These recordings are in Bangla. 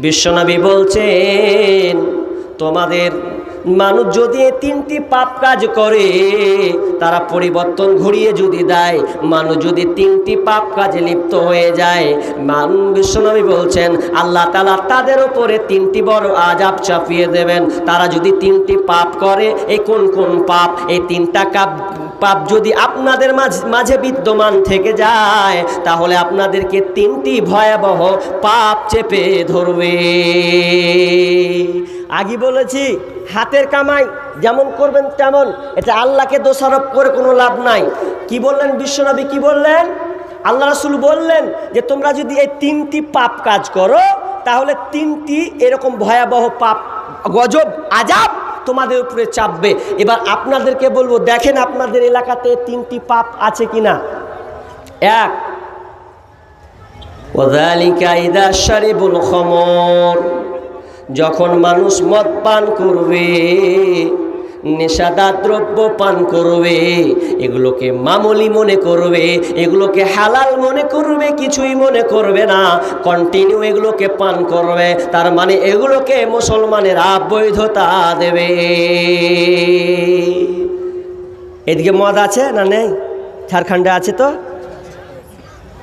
বিশ্বনবী বলছেন তোমাদের মানুষ যদি তিনটি পাপ কাজ করে তারা পরিবর্তন ঘুরিয়ে যদি দেয়, মানুষ যদি তিনটি পাপ কাজে লিপ্ত হয়ে যায়, বিশ্বনবী বলছেন আল্লাহ তাআলা তাদের উপরে তিনটি বড় আযাব চাপিয়ে দেবেন। তারা যদি তিনটি পাপ করে, এই কোন কোন পাপ? এই তিনটা পাপ যদি আপনাদের মাঝে বিদ্যমান থেকে যায় তাহলে আপনাদেরকে তিনটি ভয়াবহ পাপ চেপে ধরবে। আগে বলেছি হাতের কামাই যেমন করবেন তেমন, এটা আল্লাহকে দোষারোপ করে কোনো লাভ নাই। কি বললেন বিশ্বনবী? কি বললেন? আল্লাহ রাসূল বললেন যে তোমরা যদি এই তিনটি পাপ কাজ করো তাহলে তিনটি এরকম ভয়াবহ পাপ, গজব, আযাব তোমাদের উপরে চাপবে। এবার আপনাদেরকে বলবো, দেখেন আপনাদের এলাকাতে তিনটি পাপ আছে কিনা। এক, ওয়াযালিকা ইযা শারিবুল খামর, যখন মানুষ মদ পান করবে, নেশাদার দ্রব্য পান করবে, এগুলোকে মামুলি মনে করবে, এগুলোকে হালাল মনে করবে, কিছুই মনে করবে না, কন্টিনিউ এগুলোকে পান করবে, তার মানে এগুলোকে মুসলমানেরা বৈধতা দেবে। এদিকে মদ আছে না নেই? ঝাড়খণ্ডে আছে তো,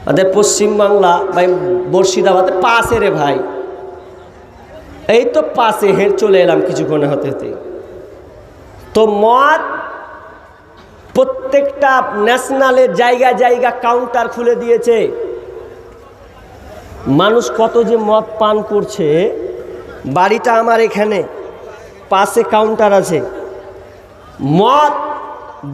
আমাদের পশ্চিমবাংলা ভাই মুর্শিদাবাদে পাশে রে ভাই, এই তো পাশে হেঁটে চলে এলাম কিছুক্ষণে হতে হতে। তো মদ প্রত্যেকটা ন্যাশনালের জায়গা জায়গা কাউন্টার খুলে দিয়েছে। মানুষ কত যে মদ পান করছে। বাড়িটা আমার এখানে, পাশে কাউন্টার আছে। মদ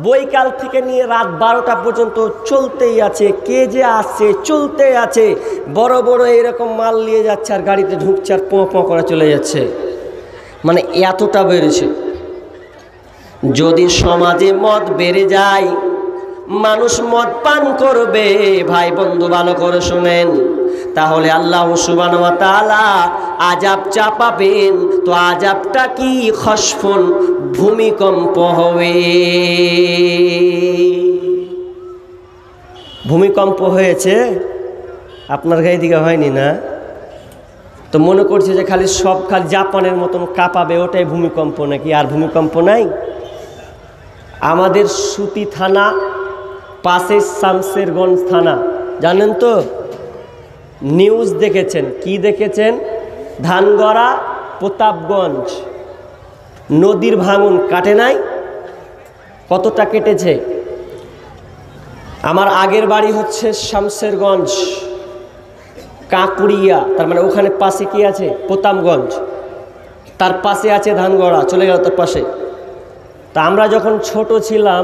বৈকাল থেকে নিয়ে রাত 12টা পর্যন্ত চলতেই আছে, কে যে আসছে চলতে আছে, বড় বড় এরকম মাল নিয়ে যাচ্ছে আর গাড়িতে ঢুকছে আর পোঁ পোঁ করে চলে যাচ্ছে, মানে এতটা বেড়েছে। যদি সমাজে মদ বেড়ে যায়, মানুষ মদ পান করবে, ভাই বন্ধু ভালো করে শুনেন, তাহলে আল্লাহ সুবহানাহু ওয়া তাআলা আযাব চাপাবেন। তো আযাবটা কি? খসফুন, ভূমিকম্প হবে। ভূমিকম্প হয়েছে আপনার গায়ে দিকে হয়নি না? তো মনে করছে যে খালি জাপানের মতন কাঁপাবে, ওটাই ভূমিকম্প নাকি? আর ভূমিকম্প নাই। আমাদের সুতি থানা পাশে শামসেরগঞ্জ থানা, জানেন তো? নিউজ দেখেছেন? কি দেখেছেন? ধানগড়া, প্রতাপগঞ্জ, নদীর ভাঙন কাটে নাই? কতটা কেটেছে? আমার আগের বাড়ি হচ্ছে শামসেরগঞ্জ, কাঁকুড়িয়া, তার মানে ওখানে পাশে কি আছে? প্রতাপগঞ্জ, তার পাশে আছে ধানগড়া, চলে গেল তার পাশে। তা আমরা যখন ছোট ছিলাম,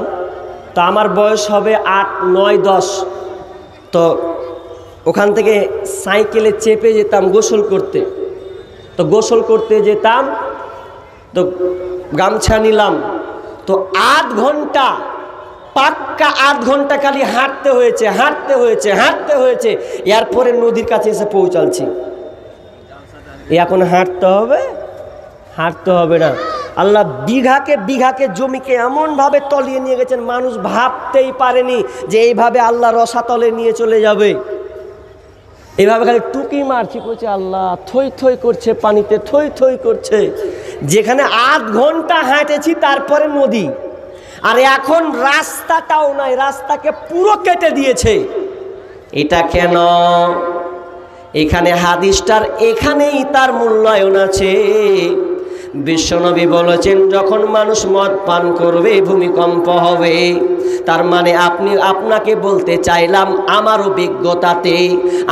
তা আমার বয়স হবে 8, 9, 10, তো ওখান থেকে সাইকেলে চেপে যেতাম গোসল করতে। তো গোসল করতে যেতাম, তো গামছা নিলাম, তো 8 ঘন্টা, পাক্কা 8 ঘন্টা খালি হাঁটতে হয়েছে। এরপরে নদীর কাছে এসে পৌঁছাচ্ছি। এখন হাঁটতে হবে না। আল্লাহ বিঘাকে জমিকে এমনভাবে তলিয়ে নিয়ে গেছেন, মানুষ ভাবতেই পারেনি যে এইভাবে আল্লাহ রসাতলে নিয়ে চলে যাবে। এইভাবে খালি টুকি মারছি করছে, আল্লাহ থই থই করছে, পানিতে থই থই করছে। যেখানে 8 ঘন্টা হাঁটেছি তারপরে নদী, আর এখন রাস্তাটাও নাই, রাস্তাকে পুরো কেটে দিয়েছে। এটা কেন? এখানে হাদিসটার এখানেই তার মূল্যায়ন আছে। বিশ্বনবী বলেছেন যখন মানুষ মদ পান করবে ভূমিকম্প হবে। তার মানে আপনাকে বলতে চাইলাম, আমার অভিজ্ঞতাতে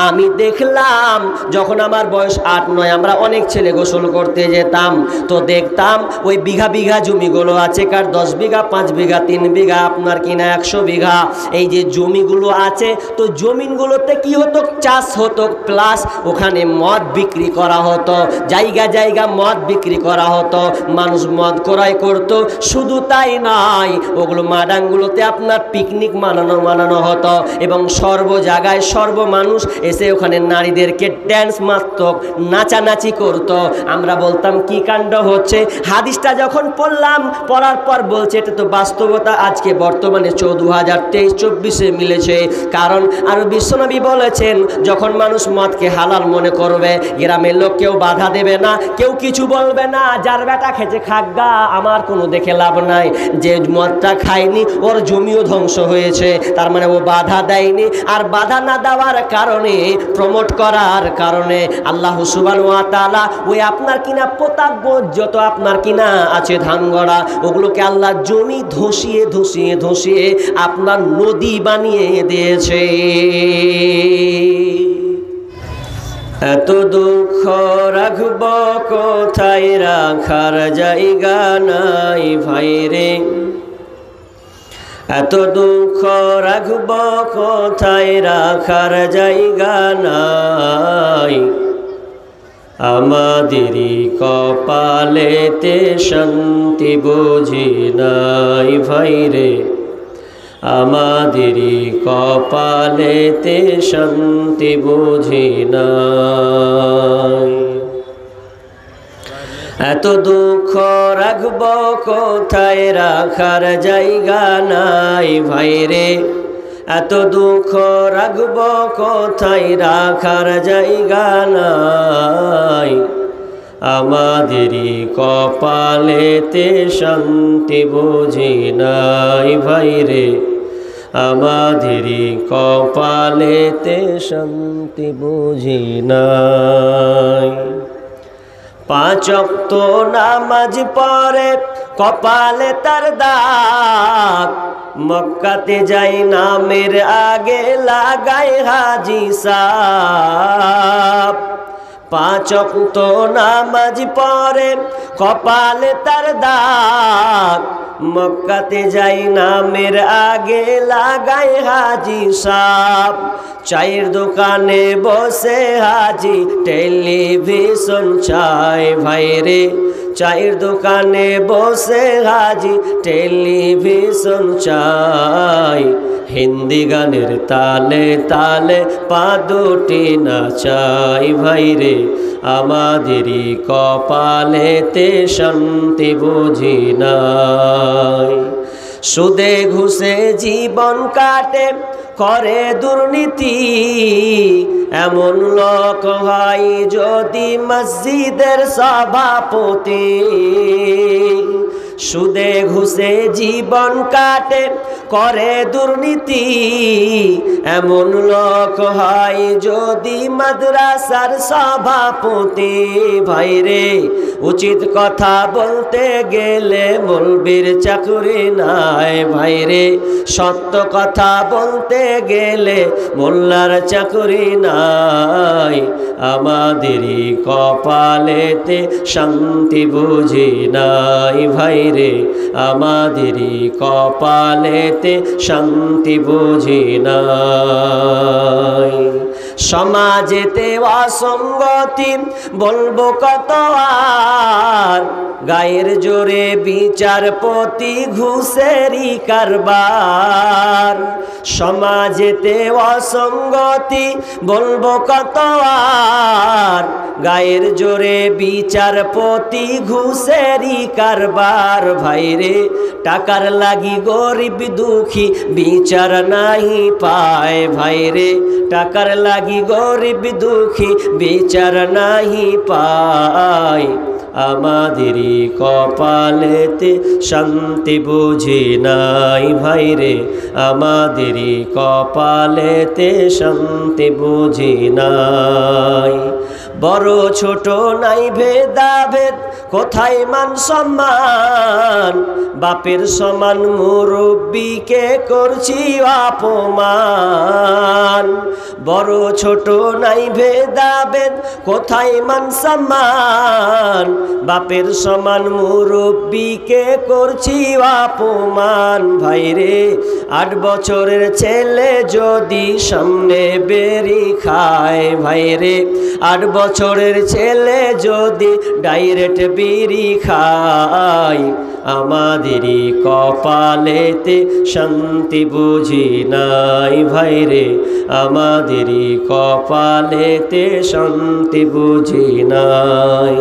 আমি দেখলাম যখন আমার বয়স 8-9, আমরা অনেক ছেলে গোসল করতে যেতাম, তো দেখতাম ওই বিঘা জমিগুলো আছে, কার 10 বিঘা, 5 বিঘা, 3 বিঘা, আপনার কিনা 100 বিঘা, এই যে জমিগুলো আছে, তো জমিনগুলোতে কি হতো? চাষ হতো, প্লাস ওখানে মদ বিক্রি করা হতো, জায়গা মদ বিক্রি করা হতো, মানুষ মদ ক্রয় করত। শুধু তাই নয়, ওগুলো মাডাঙ্গুলোতে আপনি আপনার পিকনিক মানানো হতো এবং সর্ব জায়গায় সর্ব মানুষ এসে ওখানে নারীদেরকে ড্যান্স মারত, নাচানাচি করত। আমরা বলতাম কি কাণ্ড হচ্ছে। হাদিসটা যখন পড়ার পর বলছে এটা তো বাস্তবতা আজকে বর্তমানে 2023-24 মিলেছে। কারণ আর বিশ্বনবী বলেছেন যখন মানুষ মদকে হালাল মনে করবে, গ্রামের লোক কেউ বাধা দেবে না, কেউ কিছু বলবে না, যার বেটা খেতে খাগা, আমার কোনো দেখে লাভ নাই। যে মদটা খায়নি ওর জমিও ধ্বংস হয়েছে, তার মানে ও বাধা দেয়নি। আর বাধা না দেওয়ার কারণে, প্রমোট করার কারণে আল্লাহ সুবহানাহু ওয়া তাআলা ওই আপনার কিনা প্রতাপ যত আপনার কিনা আছে ধানগড়া, ওগুলোকে আল্লাহ জমি ধসিয়ে ধসিয়ে ধসিয়ে আপনার নদী বানিয়ে দিয়েছে। এত দুঃখ রাখব কোথায়, রাখার জায়গা নাই ভাইরে। এত দুঃখ রাখব কোথায়, রাখার জায়গা নাই। আমাদেরই কপালেতে শান্তি বুঝি নাই ভাইরে, আমাদেরই কপালেতে শান্তি বুঝি নাই। এত দুঃখ রাখব কোথায়, রাখার জায়গা নাই ভাইরে। এত দুঃখ রাখব কোথায়, রাখার জায়গা নাই। আমাদেরই কপালেতে শান্তি বুঝি নাই ভাইরে, আমাদেরই কপালেতে শান্তি বুঝি নাই। 5 ওয়াক্ত নামাজ পড়ে কপালে তার দাগ, মক্কাতে যাই নামের আগে লাগায় হাজি সাহেব। 5 ওয়াক্ত নামাজ পড়ে কপালে তার দাগ, মক্কাতে যাই নামের আগে লাগায় হাজি সাহেব। চায়ের দোকানে বসে হাজি টেলিভিশন চায় ভাইরে, চায়ের দোকানে বসে হাজি টেলিভিশন চায়। হিন্দি গানের তালে তালে পা দুটি নাচাই ভাইরে, আমাদেরই কপালেতে শান্তি বুঝি নাই। সুদে ঘুষে জীবন কাটে করে দুর্নীতি, এমন লোক হয় যদি মসজিদের সভাপতি। সুদে ঘুষে জীবন কাটে করে দুর্নীতি, এমন লোক হয় যদি মাদ্রাসার সভাপতি। ভাইরে উচিত কথা বলতে গেলে মৌলবীর চাকরি নাই ভাইরে, সত্য কথা বলতে গেলে মোল্লার চাকরি নাই। আমাদেরই কপালেতে শান্তি বুঝি নাই ভাইরে, আমাদেরই কপালেতে শান্তি বুঝি নাই। সমাজেতে অসঙ্গতি বলবো কত আর, গায়ের জোরে বিচারপতি ঘুষেরই কারবার। সমাজেতে অসঙ্গতি বলবো কত আর, গায়ের জোরে বিচারপতি ঘুষেরই কারবার। ভাইরে টাকার লাগি গরিব দুঃখী বিচার নাহি পায় ভাইরে, টাকার লাগি গরিব দুঃখী বিচার নাহি পায়। আমাদেরই কপালেতে শান্তি বুঝি নাই ভাইরে, আমাদেরই কপালেতে শান্তি বুঝি নাই। বড় ছোট নাই ভেদাভেদ, কোথায় মান সম্মান, বাপের সমান মুরব্বিকে করছি অপমান। বড় ছোট নাই ভেদাভেদ, কোথায় মান সম্মান, বাপের সমান মুরব্বিকে করছি অপমান। ভাইরে 8 বছরের ছেলে যদি সামনে বেরি খায় ভাইরে, 8 বছরের ছেলে যদি ডাইরেক্ট বিড়ি খায়, আমাদেরই কপালেতে শান্তি বুঝি নাই ভাইরে, আমাদেরই কপালেতে শান্তি বুঝি নাই।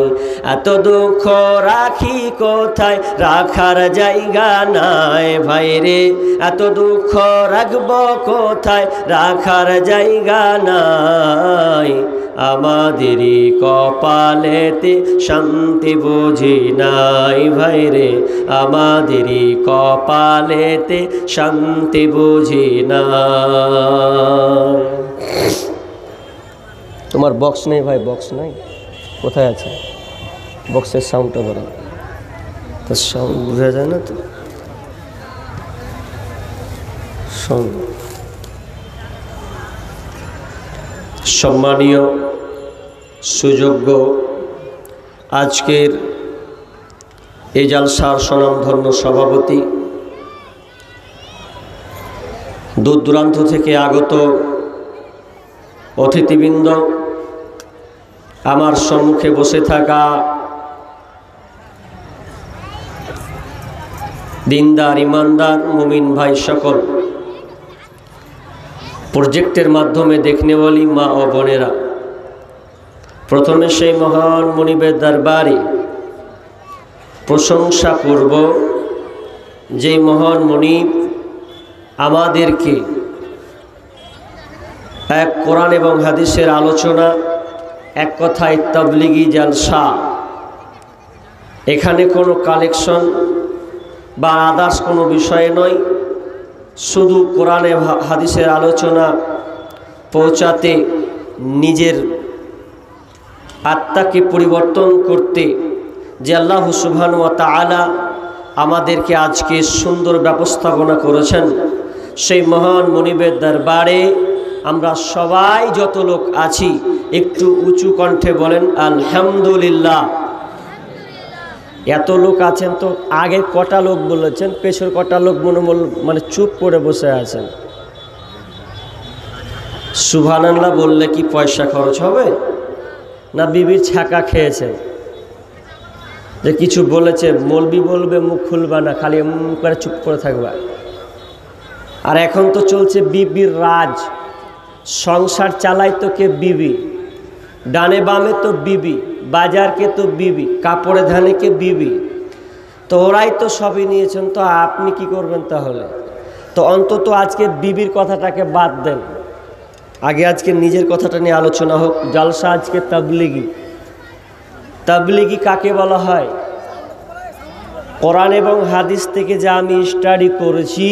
এত দুঃখ রাখি কোথায়, রাখার জায়গা নাই ভাইরে, এত দুঃখ রাখব কোথায়, রাখার জায়গা নাই। আমাদেরই কপালেতে শান্তি বুঝি নাই ভাইরে, আমাদেরই কপালেতে শান্তি বুঝি নাই। তোমার বক্স নেই ভাই, বক্স নাই, কোথায় আছে? বক্সের সাউন্ডটা বলো, তো সাউন্ড বোঝা যায় না তো। সম্মানীয় সুযোগ্য আজকের এই জালসার স্বনামধন্য সভাপতি, দূর দূরান্ত থেকে আগত অতিথিবৃন্দ, আমার সম্মুখে বসে থাকা দিনদার ইমানদার মুমিন ভাই সকল, প্রজেক্টের মাধ্যমে দেখনেওয়ালি মা ও বোনেরা, প্রথমে সেই মহান মুনিবের দরবারে প্রশংসা করব, যেই মহান মুনিব আমাদেরকে এক কোরআন এবং হাদিসের আলোচনা, এক কথায় তাবলিগি জালসা, এখানে কোনো কালেকশন বা আদার্স কোনো বিষয় নয়, শুধু কোরআনে হাদিসের আলোচনা পৌঁছাতে, নিজের আত্মাকে পরিবর্তন করতে যে আল্লাহ সুবহানাহু ওয়া তাআলা আমাদেরকে আজকে সুন্দর ব্যবস্থাপনা করেছেন, সেই মহান মুনিবের দরবারে আমরা সবাই যত লোক আছি একটু উঁচু কণ্ঠে বলেন আলহামদুলিল্লাহ। এত লোক আছেন তো আগে কটা লোক বলেছেন, পেছর কটা লোক মানে চুপ করে বসে আছেন। সুবহানাল্লাহ বললে কি পয়সা খরচ হবে, না বিবির ছাকা খেয়েছেন যে কিছু বলেছে মৌলবি বলবে মুখ খুলবা না, খালি মুখ করে চুপ করে থাকবা। আর এখন তো চলছে বিবির রাজ, সংসার চালাই তো কে বিবি, ডানে বামে তো বিবি, বাজারকে তো বিবি, কাপড়ে ধানে কে বিবি, তো ওরাই তো সবই নিয়েছেন, তো আপনি কি করবেন তাহলে? তো অন্তত আজকে বিবির কথাটাকে বাদ দেন, আগে আজকে নিজের কথাটা নিয়ে আলোচনা হোক। জালসা আজকে তাবলিগি। তাবলিগি কাকে বলা হয়? কোরআন এবং হাদিস থেকে যা আমি স্টাডি করেছি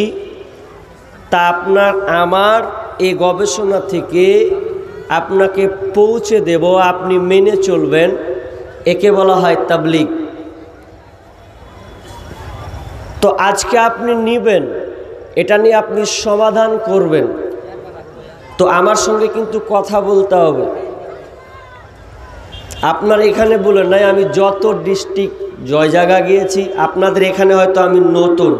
তা আপনার আমার এই গবেষণা থেকে আপনাকে পৌঁছে দেব, আপনি মেনে চলবেন, একে বলা হয় তাবলিগ। তো আজকে আপনি নিবেন, এটা নিয়ে আপনি সমাধান করবেন, তো আমার সঙ্গে কিন্তু কথা বলতে হবে। আপনার এখানে বলে নাই আমি যত ডিস্ট্রিক্ট জয় জায়গা গিয়েছি, আপনাদের এখানে হয়তো আমি নতুন,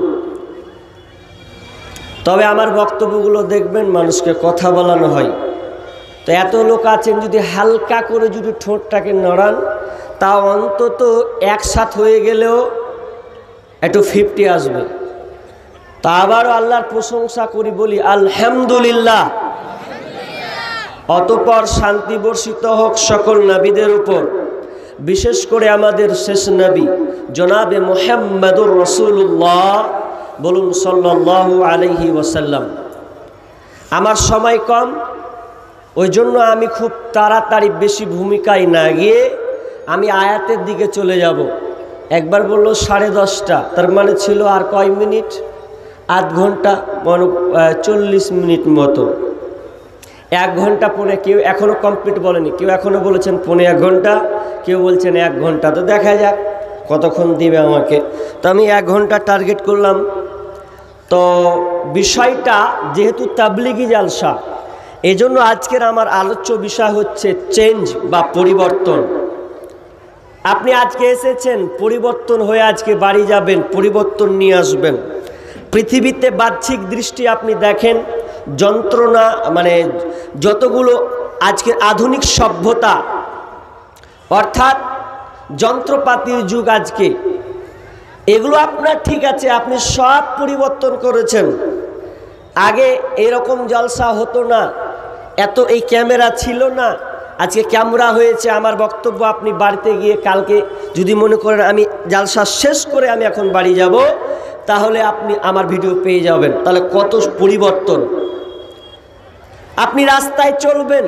তবে আমার বক্তব্যগুলো দেখবেন মানুষকে কথা বলানো হয়। তো এত লোক আছেন, যদি হালকা করে যদি ঠোঁটটাকে নড়ান, তা অন্তত একসাথ হয়ে গেলেও একটু 50 আসবে। তা আবারও আল্লাহর প্রশংসা করি, বলি আলহামদুলিল্লাহ। অতঃপর শান্তি বর্ষিত হোক সকল নবীদের উপর, বিশেষ করে আমাদের শেষ নবী জনাবে মুহাম্মদুর রাসূলুল্লাহ, বলুন সাল্লাল্লাহু আলাইহি ওয়াসাল্লাম। আমার সময় কম, ওই জন্য আমি খুব তাড়াতাড়ি বেশি ভূমিকায় না গিয়ে আমি আয়াতের দিকে চলে যাব। একবার বললো 10:30, তার মানে ছিল আর কয় মিনিট, আধ ঘন্টা, 40 মিনিট মতো। 1 ঘন্টা পরে, কেউ এখনও কমপ্লিট বলেনি, কেউ এখনও বলেছেন 1.5 ঘন্টা, কেউ বলছেন 1 ঘন্টা। তো দেখা যাক কতক্ষণ দিবে আমাকে। তো আমি 1 ঘন্টা টার্গেট করলাম। তো বিষয়টা যেহেতু তাবলিগি জালসা, এজন্য আজকের আমার আলোচ্য বিষয় হচ্ছে চেঞ্জ বা পরিবর্তন। আপনি আজকে এসেছেন, পরিবর্তন হয়ে আজকে বাড়ি যাবেন, পরিবর্তন নিয়ে আসবেন। পৃথিবীতে বাহ্যিক দৃষ্টি আপনি দেখেন, যন্ত্রণা মানে যতগুলো আজকে আধুনিক সভ্যতা, অর্থাৎ যন্ত্রপাতির যুগ আজকে। এগুলো আপনার ঠিক আছে, আপনি সব পরিবর্তন করেছেন। আগে এরকম জলসা হতো না, এত এই ক্যামেরা ছিল না, আজকে ক্যামেরা হয়েছে। আমার বক্তব্য আপনি বাড়িতে গিয়ে কালকে যদি মনে করেন আমি জলসা শেষ করে আমি এখন বাড়ি যাব, তাহলে আপনি আমার ভিডিও পেয়ে যাবেন। তাহলে কত পরিবর্তন। আপনি রাস্তায় চলবেন,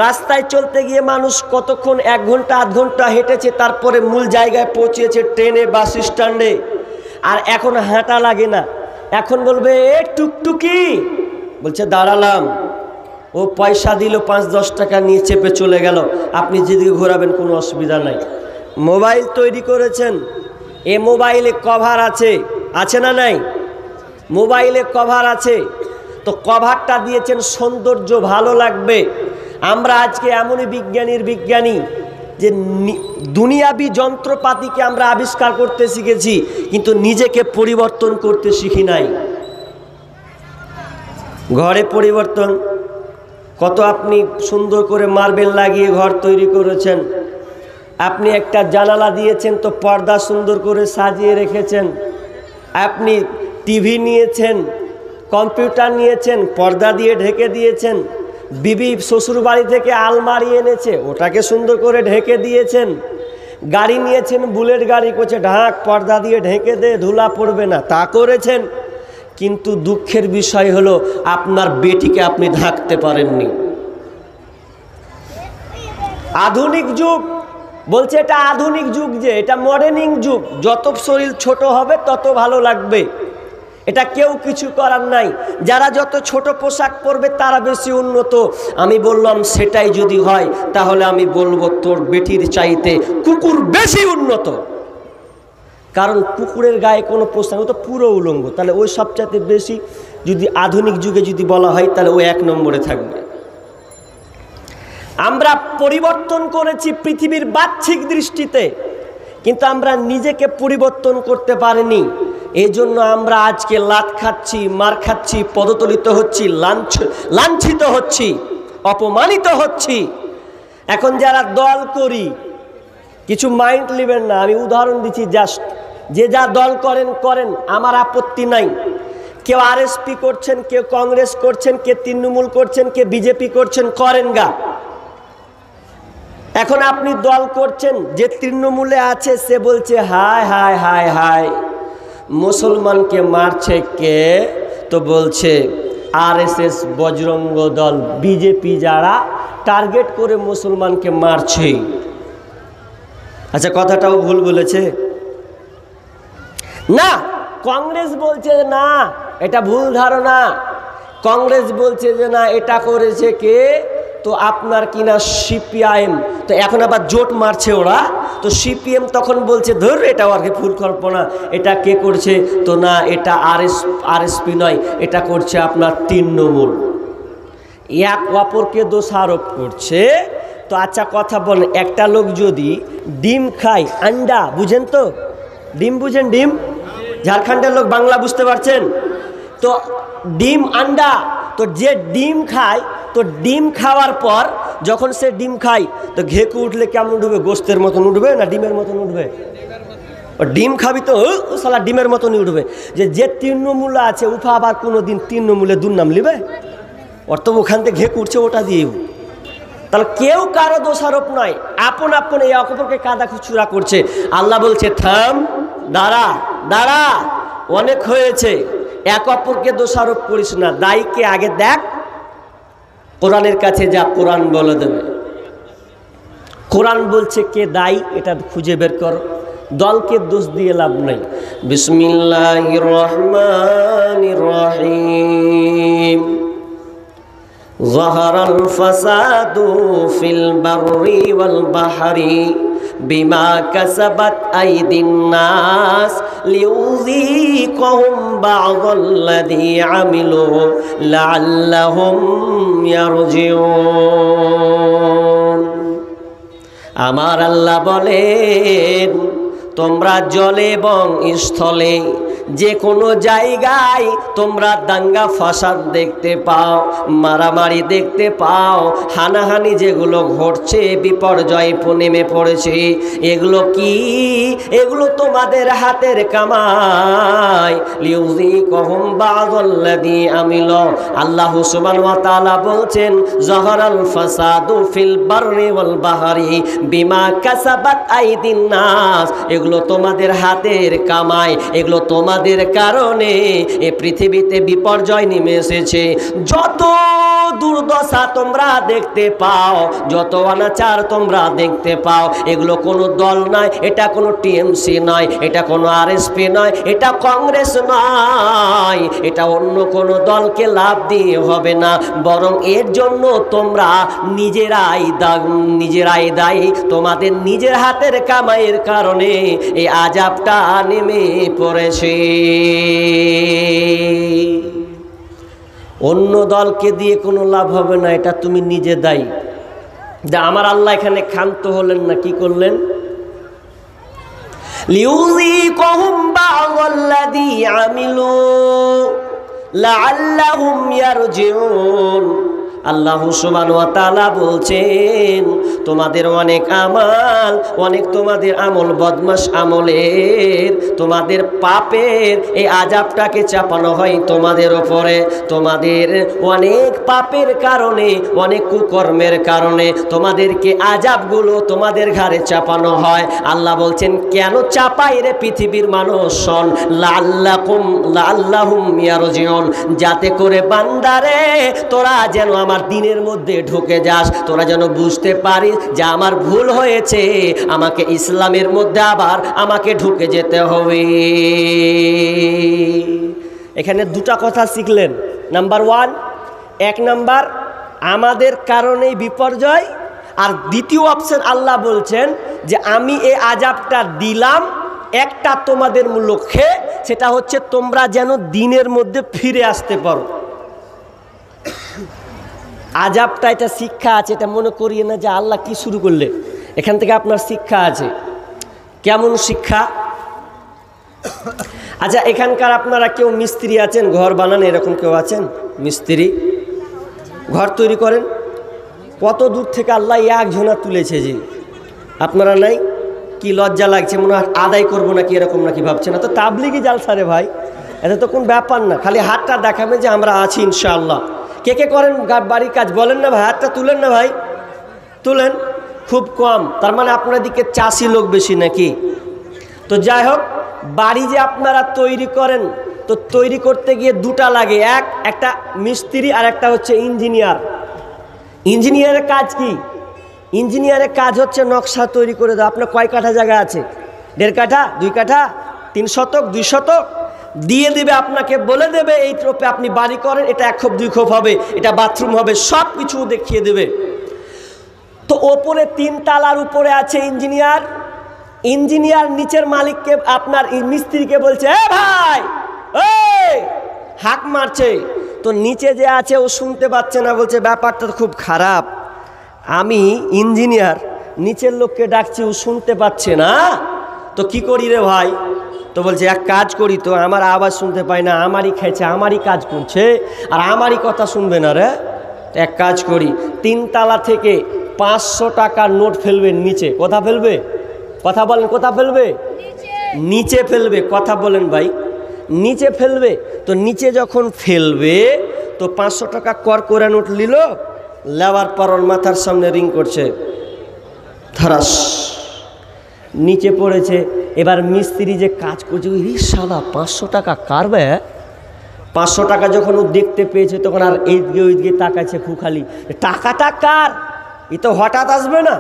রাস্তায় চলতে গিয়ে মানুষ কতক্ষণ 1 ঘন্টা 8 ঘন্টা হেঁটেছে, তারপরে মূল জায়গায় পৌঁছেছে, ট্রেনে বাস স্ট্যান্ডে। আর এখন হাঁটা লাগে না, এখন বলবে এ টুকটুকি, বলছে দাঁড়ালাম, ও পয়সা দিল 5-10 টাকা নিয়ে চেপে চলে গেল। আপনি যেদিকে ঘোরাবেন কোনো অসুবিধা নাই। মোবাইল তৈরি করেছেন, এ মোবাইলে কভার আছে, আছে না নাই? মোবাইলে কভার আছে, তো কভারটা দিয়েছেন সৌন্দর্য ভালো লাগবে। আমরা আজকে এমনই বিজ্ঞানী যে দুনিয়াবি যন্ত্রপাতিকে আমরা আবিষ্কার করতে শিখেছি, কিন্তু নিজেকে পরিবর্তন করতে শিখি নাই। ঘরে পরিবর্তন কত, আপনি সুন্দর করে মার্বেল লাগিয়ে ঘর তৈরি করেছেন, আপনি একটা জানালা দিয়েছেন তো পর্দা সুন্দর করে সাজিয়ে রেখেছেন, আপনি টিভি নিয়েছেন, কম্পিউটার নিয়েছেন, পর্দা দিয়ে ঢেকে দিয়েছেন, বিবি শ্বশুর বাড়ি থেকে আলমারি এনেছে, ওটাকে সুন্দর করে ঢেকে দিয়েছেন, গাড়ি নিয়েছেন, বুলেট গাড়ি করছে, ঢাক পর্দা দিয়ে ঢেকে দে, ধুলা পড়বে না, তা করেছেন। কিন্তু দুঃখের বিষয় হলো আপনার বেটিকে আপনি ঢাকতে পারেননি। আধুনিক যুগ বলছে, এটা আধুনিক যুগ, যে এটা মডার্নিং যুগ, যত শরীর ছোট হবে তত ভালো লাগবে, এটা কেউ কিছু করার নাই। যারা যত ছোট পোশাক পরবে তারা বেশি উন্নত। আমি বললাম সেটাই যদি হয় তাহলে আমি বলবো তোর বেটির চাইতে কুকুর বেশি উন্নত, কারণ কুকুরের গায়ে কোনো পোশাক, ও তো পুরো উলঙ্গ, তাহলে ওই সবচাইতে বেশি যদি আধুনিক যুগে যদি বলা হয় তাহলে ও 1 নম্বরে থাকবে। আমরা পরিবর্তন করেছি পৃথিবীর বাহ্যিক দৃষ্টিতে, কিন্তু আমরা নিজেকে পরিবর্তন করতে পারিনি। এই জন্য আমরা আজকে লাত খাচ্ছি, মার খাচ্ছি, পদতলিত হচ্ছি, লাঞ্ছিত হচ্ছি, অপমানিত হচ্ছি। এখন যারা দল করি, কিছু মাইন্ড নেবেন না, আমি উদাহরণ দিচ্ছি জাস্ট, যে যা দল করেন করেন, আমার আপত্তি নাই। কেউ আরএসপি করছেন, কেউ কংগ্রেস করছেন, কে তৃণমূল করছেন, কে বিজেপি করছেন, করেন গা। এখন আপনি দল করছেন, যে তৃণমূলে আছে সে বলছে হায় হায় হায় হায় মুসলমানকে মারছে কে, তো বলছে আরএসএস, বজরঙ্গ দল, বিজেপি, যারা টার্গেট করে মুসলমানকে মারছে। আচ্ছা, কথাটাও ভুল বলেছে না? কংগ্রেস বলছে না, এটা ভুল ধারণা। কংগ্রেস বলছে যে না, এটা করেছে কে, তো আপনার কিনা সিপিআইএম, তো এখন আবার জোট মারছে ওরা, তো সিপিএম তখন বলছে ধর এটা আর কি ভুল কল্পনা, এটা কে করছে, তো না এটা আরএসপি নয়, এটা করছে আপনার তৃণমূল। এক অপরকে দোষারোপ করছে। তো আচ্ছা কথা বলেন, একটা লোক যদি ডিম খায়, আন্ডা বুঝেন তো, ডিম বুঝেন, ডিম, ঝাড়খণ্ডের লোক বাংলা বুঝতে পারছেন তো, ডিম আন্ডা, তো যে ডিম খায়, তো ডিম খাওয়ার পর যখন সে ডিম খায় তো ঘেঁকু উঠলে কেমন উঠবে, গোস্তের মতন উঠবে না ডিমের মতন উঠবে? ডিম খাবি তো সালা ডিমের মতনই উঠবে। যে তৃণমূল আছে উঠা আবার কোনো দিন তৃণমূলে দুর্নাম লিবে, ওর তো ওখান থেকে ঘেঁকু উঠছে ওটা দিয়েও। তাহলে কেউ কারো দোষারোপ নয়, আপন আপন এই অপরকে কাদা খুচুরা করছে। আল্লাহ বলছে থাম, দাঁড়া দাঁড়া, অনেক হয়েছে, এক অপরকে দোষারোপ করিস না, দায়ীকে আগে দেখ, কোরআনের কাছে যা, কোরআন বলে দেবে। কোরআন বলছে কে দায়ী এটা খুঁজে বের করো, দলকে দোষ দিয়ে লাভ নাই। বিসমিল্লাহির রহমানির রহিম। যাহারাল ফাসাদু ফিল বাররি ওয়াল বাহরি বিমা কাসাবাত আইদিন নাস লিউযীকাহুম বা'দাল্লাযী আমিলু লাআল্লাহুম ইয়ারজিউন। আমার আল্লাহ বলেন, তোমরা জলে এবং স্থলে যে কোনো জায়গায় তোমরা দাঙ্গা ফাসাদ দেখতে পাও, মারামারি দেখতে পাও, হানাহানি যেগুলো ঘটছে, বিপর্যয় নেমে পড়েছে, এগুলো কি? এগুলো তোমাদের হাতের কামাই। লিউযিকুহুম বা'দাল্লাযী আমিলু, আল্লাহ সুবহানাহু ওয়া তাআলা বলছেন যাহারাল ফাসাদু ফিল বাররি ওয়াল বাহরি বিমা কাসাবাত আইদিন নাস, এগুলো তোমাদের হাতের কামাই, এগুলো তোমাদের কারণে এই পৃথিবীতে বিপর্যয় নেমে এসেছে। যত দুর্দশা তোমরা দেখতে পাও, যত অনাচার তোমরা দেখতে পাও, এগুলো কোনো দল নয়, এটা কোনো টিএমসি নয়, এটা কোনো আরএসপি নয়, এটা কংগ্রেস নয়, এটা অন্য কোনো দলকে লাভ দিয়ে হবে না, বরং এর জন্য তোমরা নিজেরাই দায়ী। তোমাদের নিজের হাতের কামাইয়ের কারণে এই আযাবটা নেমে পড়েছে। অন্য দলকে দিয়ে কোনো লাভ হবে না, এটা তুমি নিজে দায়ী। আমার আল্লাহ এখানে ক্ষান্ত হলেন না, কি করলেন? লিউযিকুহুম বা'দাল্লাযী আমিলু লাআল্লাহুম ইয়ারজিউন, আল্লাহ সুবহানাহু ওয়া তাআলা বলছেন তোমাদের অনেক আমাল, অনেক তোমাদের আমল বদমাশ আমলের, তোমাদের পাপের এই আযাবটাকে চাপানো হয় তোমাদের ওপরে। তোমাদের অনেক পাপের কারণে, অনেক কুকর্মের কারণে তোমাদেরকে আযাবগুলো তোমাদের ঘাড়ে চাপানো হয়। আল্লাহ বলছেন কেন চাপাই রে পৃথিবীর মানুষ? শোন, লাআল্লাহুম ইয়ারজিউন, যাতে করে বান্দারে তোরা যেন আমার দিনের মধ্যে ঢুকে যাস, তোরা যেন বুঝতে পারিস যে আমার ভুল হয়েছে, আমাকে ইসলামের মধ্যে আবার আমাকে ঢুকে যেতে হবে। এখানে দুটা কথা শিখলেন। নাম্বার ওয়ান, এক নাম্বার আমাদের কারণেই বিপর্যয়, আর দ্বিতীয় অপশন আল্লাহ বলছেন যে আমি এই আযাবটা দিলাম একটা তোমাদের লক্ষ্যে, সেটা হচ্ছে তোমরা যেন দিনের মধ্যে ফিরে আসতে পারো। আযাবটা এটা শিক্ষা আছে, এটা মনে করিয়ে না যে আল্লাহ কি শুরু করলে, এখান থেকে আপনার শিক্ষা আছে। কেমন শিক্ষা? আচ্ছা, এখানকার আপনারা কেউ মিস্ত্রি আছেন, ঘর বানান, এরকম কেউ আছেন মিস্ত্রি, ঘর তৈরি করেন? কত দূর থেকে আল্লাহ একজনা তুলেছে, যে আপনারা নাই? কি লজ্জা লাগছে, মনে হয় আদায় করবো নাকি, এরকম নাকি ভাবছে না? তো তাবলিগি জালসা রে ভাই, এটা তো কোন ব্যাপার না, খালি হাতটা দেখাবে যে আমরা আছি ইনশাআল্লাহ। কে কে করেন বাড়ির কাজ বলেন না ভাই, হাতটা তুলেন না ভাই, তুলেন। খুব কম, তার মানে আপনার দিকে চাষি লোক বেশি নাকি? তো যাই হোক, বাড়ি যে আপনারা তৈরি করেন, তো তৈরি করতে গিয়ে দুটা লাগে, একটা মিস্ত্রি আর একটা হচ্ছে ইঞ্জিনিয়ার। ইঞ্জিনিয়ারের কাজ কি? ইঞ্জিনিয়ারের কাজ হচ্ছে নকশা তৈরি করে দাও। আপনার কয় কাঠা জায়গা আছে? 1.5 কাঠা, 2 কাঠা, 3 শতক, 2 শতক দিয়ে দিবে, আপনাকে বলে দেবে এই ট্রপে আপনি বাড়ি করেন, এটা 1 খোপ 2 খোপ হবে, এটা বাথরুম হবে, সব কিছু দেখিয়ে দেবে। তো ওপরে 3 তালার উপরে আছে ইঞ্জিনিয়ার। ইঞ্জিনিয়ার নিচের মালিককে, আপনার মিস্ত্রিকে বলছে এ ভাই, এই হাঁক মারছে। তো নিচে যে আছে ও শুনতে পাচ্ছে না, বলছে ব্যাপারটা তো খুব খারাপ, আমি ইঞ্জিনিয়ার, নিচের লোককে ডাকছি, ও শুনতে পাচ্ছে না, তো কি করি রে ভাই? তো বলছে এক কাজ করি, তো আমার আওয়াজ শুনতে পাই না, আমারই খেয়েছে, আমারই কাজ করছে, আর আমারই কথা শুনবে না রে। এক কাজ করি, 3 তালা থেকে 500 টাকার নোট ফেলবে নিচে। কোথা ফেলবে? কথা বলেন, কোথা ফেলবে? নিচে ফেলবে। কথা বলেন ভাই, নিচে ফেলবে। তো নিচে যখন ফেলবে, তো 500 টাকা কর করে নোট নিল, লেওয়ার পর ওর মাথার সামনে রিং করছে, ধরাস নিচে পড়েছে। এবার মিস্ত্রি যে কাজ করছে, ওই শালা 500 টাকা কারবে। 500 টাকা যখন ও দেখতে পেয়েছে, তখন আর এইদিকে ওইদিকে তাকাচ্ছে খুখালি, টাকাটা কার? এ তো হঠাৎ আসবে না।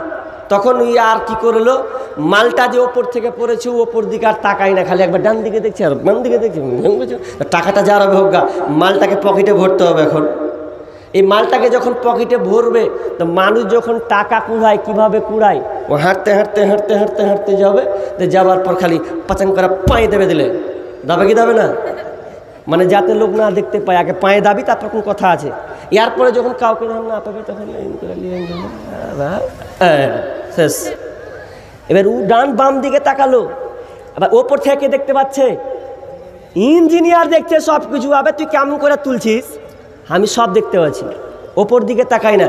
তখন ওই আর কি করলো, মালটা যে ওপর থেকে পড়েছে, ওপর দিকে আর তাকাই না, খালি একবার ডান দিকে দেখছে আর বাম দিকে দেখছে। টাকাটা যার হবে হোক গা, মালটাকে পকেটে ভরতে হবে। এখন এই মালটাকে যখন পকেটে ভরবে, তো মানুষ যখন টাকা কুড়ায়, কিভাবে কুড়ায়? ও হাঁটতে হাঁটতে হাঁটতে হাঁটতে হাঁটতে যাবে, তো যাবার পর খালি পাচাং করে পায়ে দেবে, দিলে দাবে কি দাবে না? মানে যাতে লোক না দেখতে পায়, আগে পায়ে দাবি, তারপর কোন কথা আছে। এরপরে যখন কাউকে যখন না পাবে, তখন শেষ। এবার ও ডান বাম দিকে তাকালো, আবার ওপর থেকে দেখতে পাচ্ছে, ইঞ্জিনিয়ার দেখছে সব কিছু, আবে তুই কেমন করে তুলছিস? আমি সব দেখতে পাচ্ছি, ওপর দিকে তাকাই না।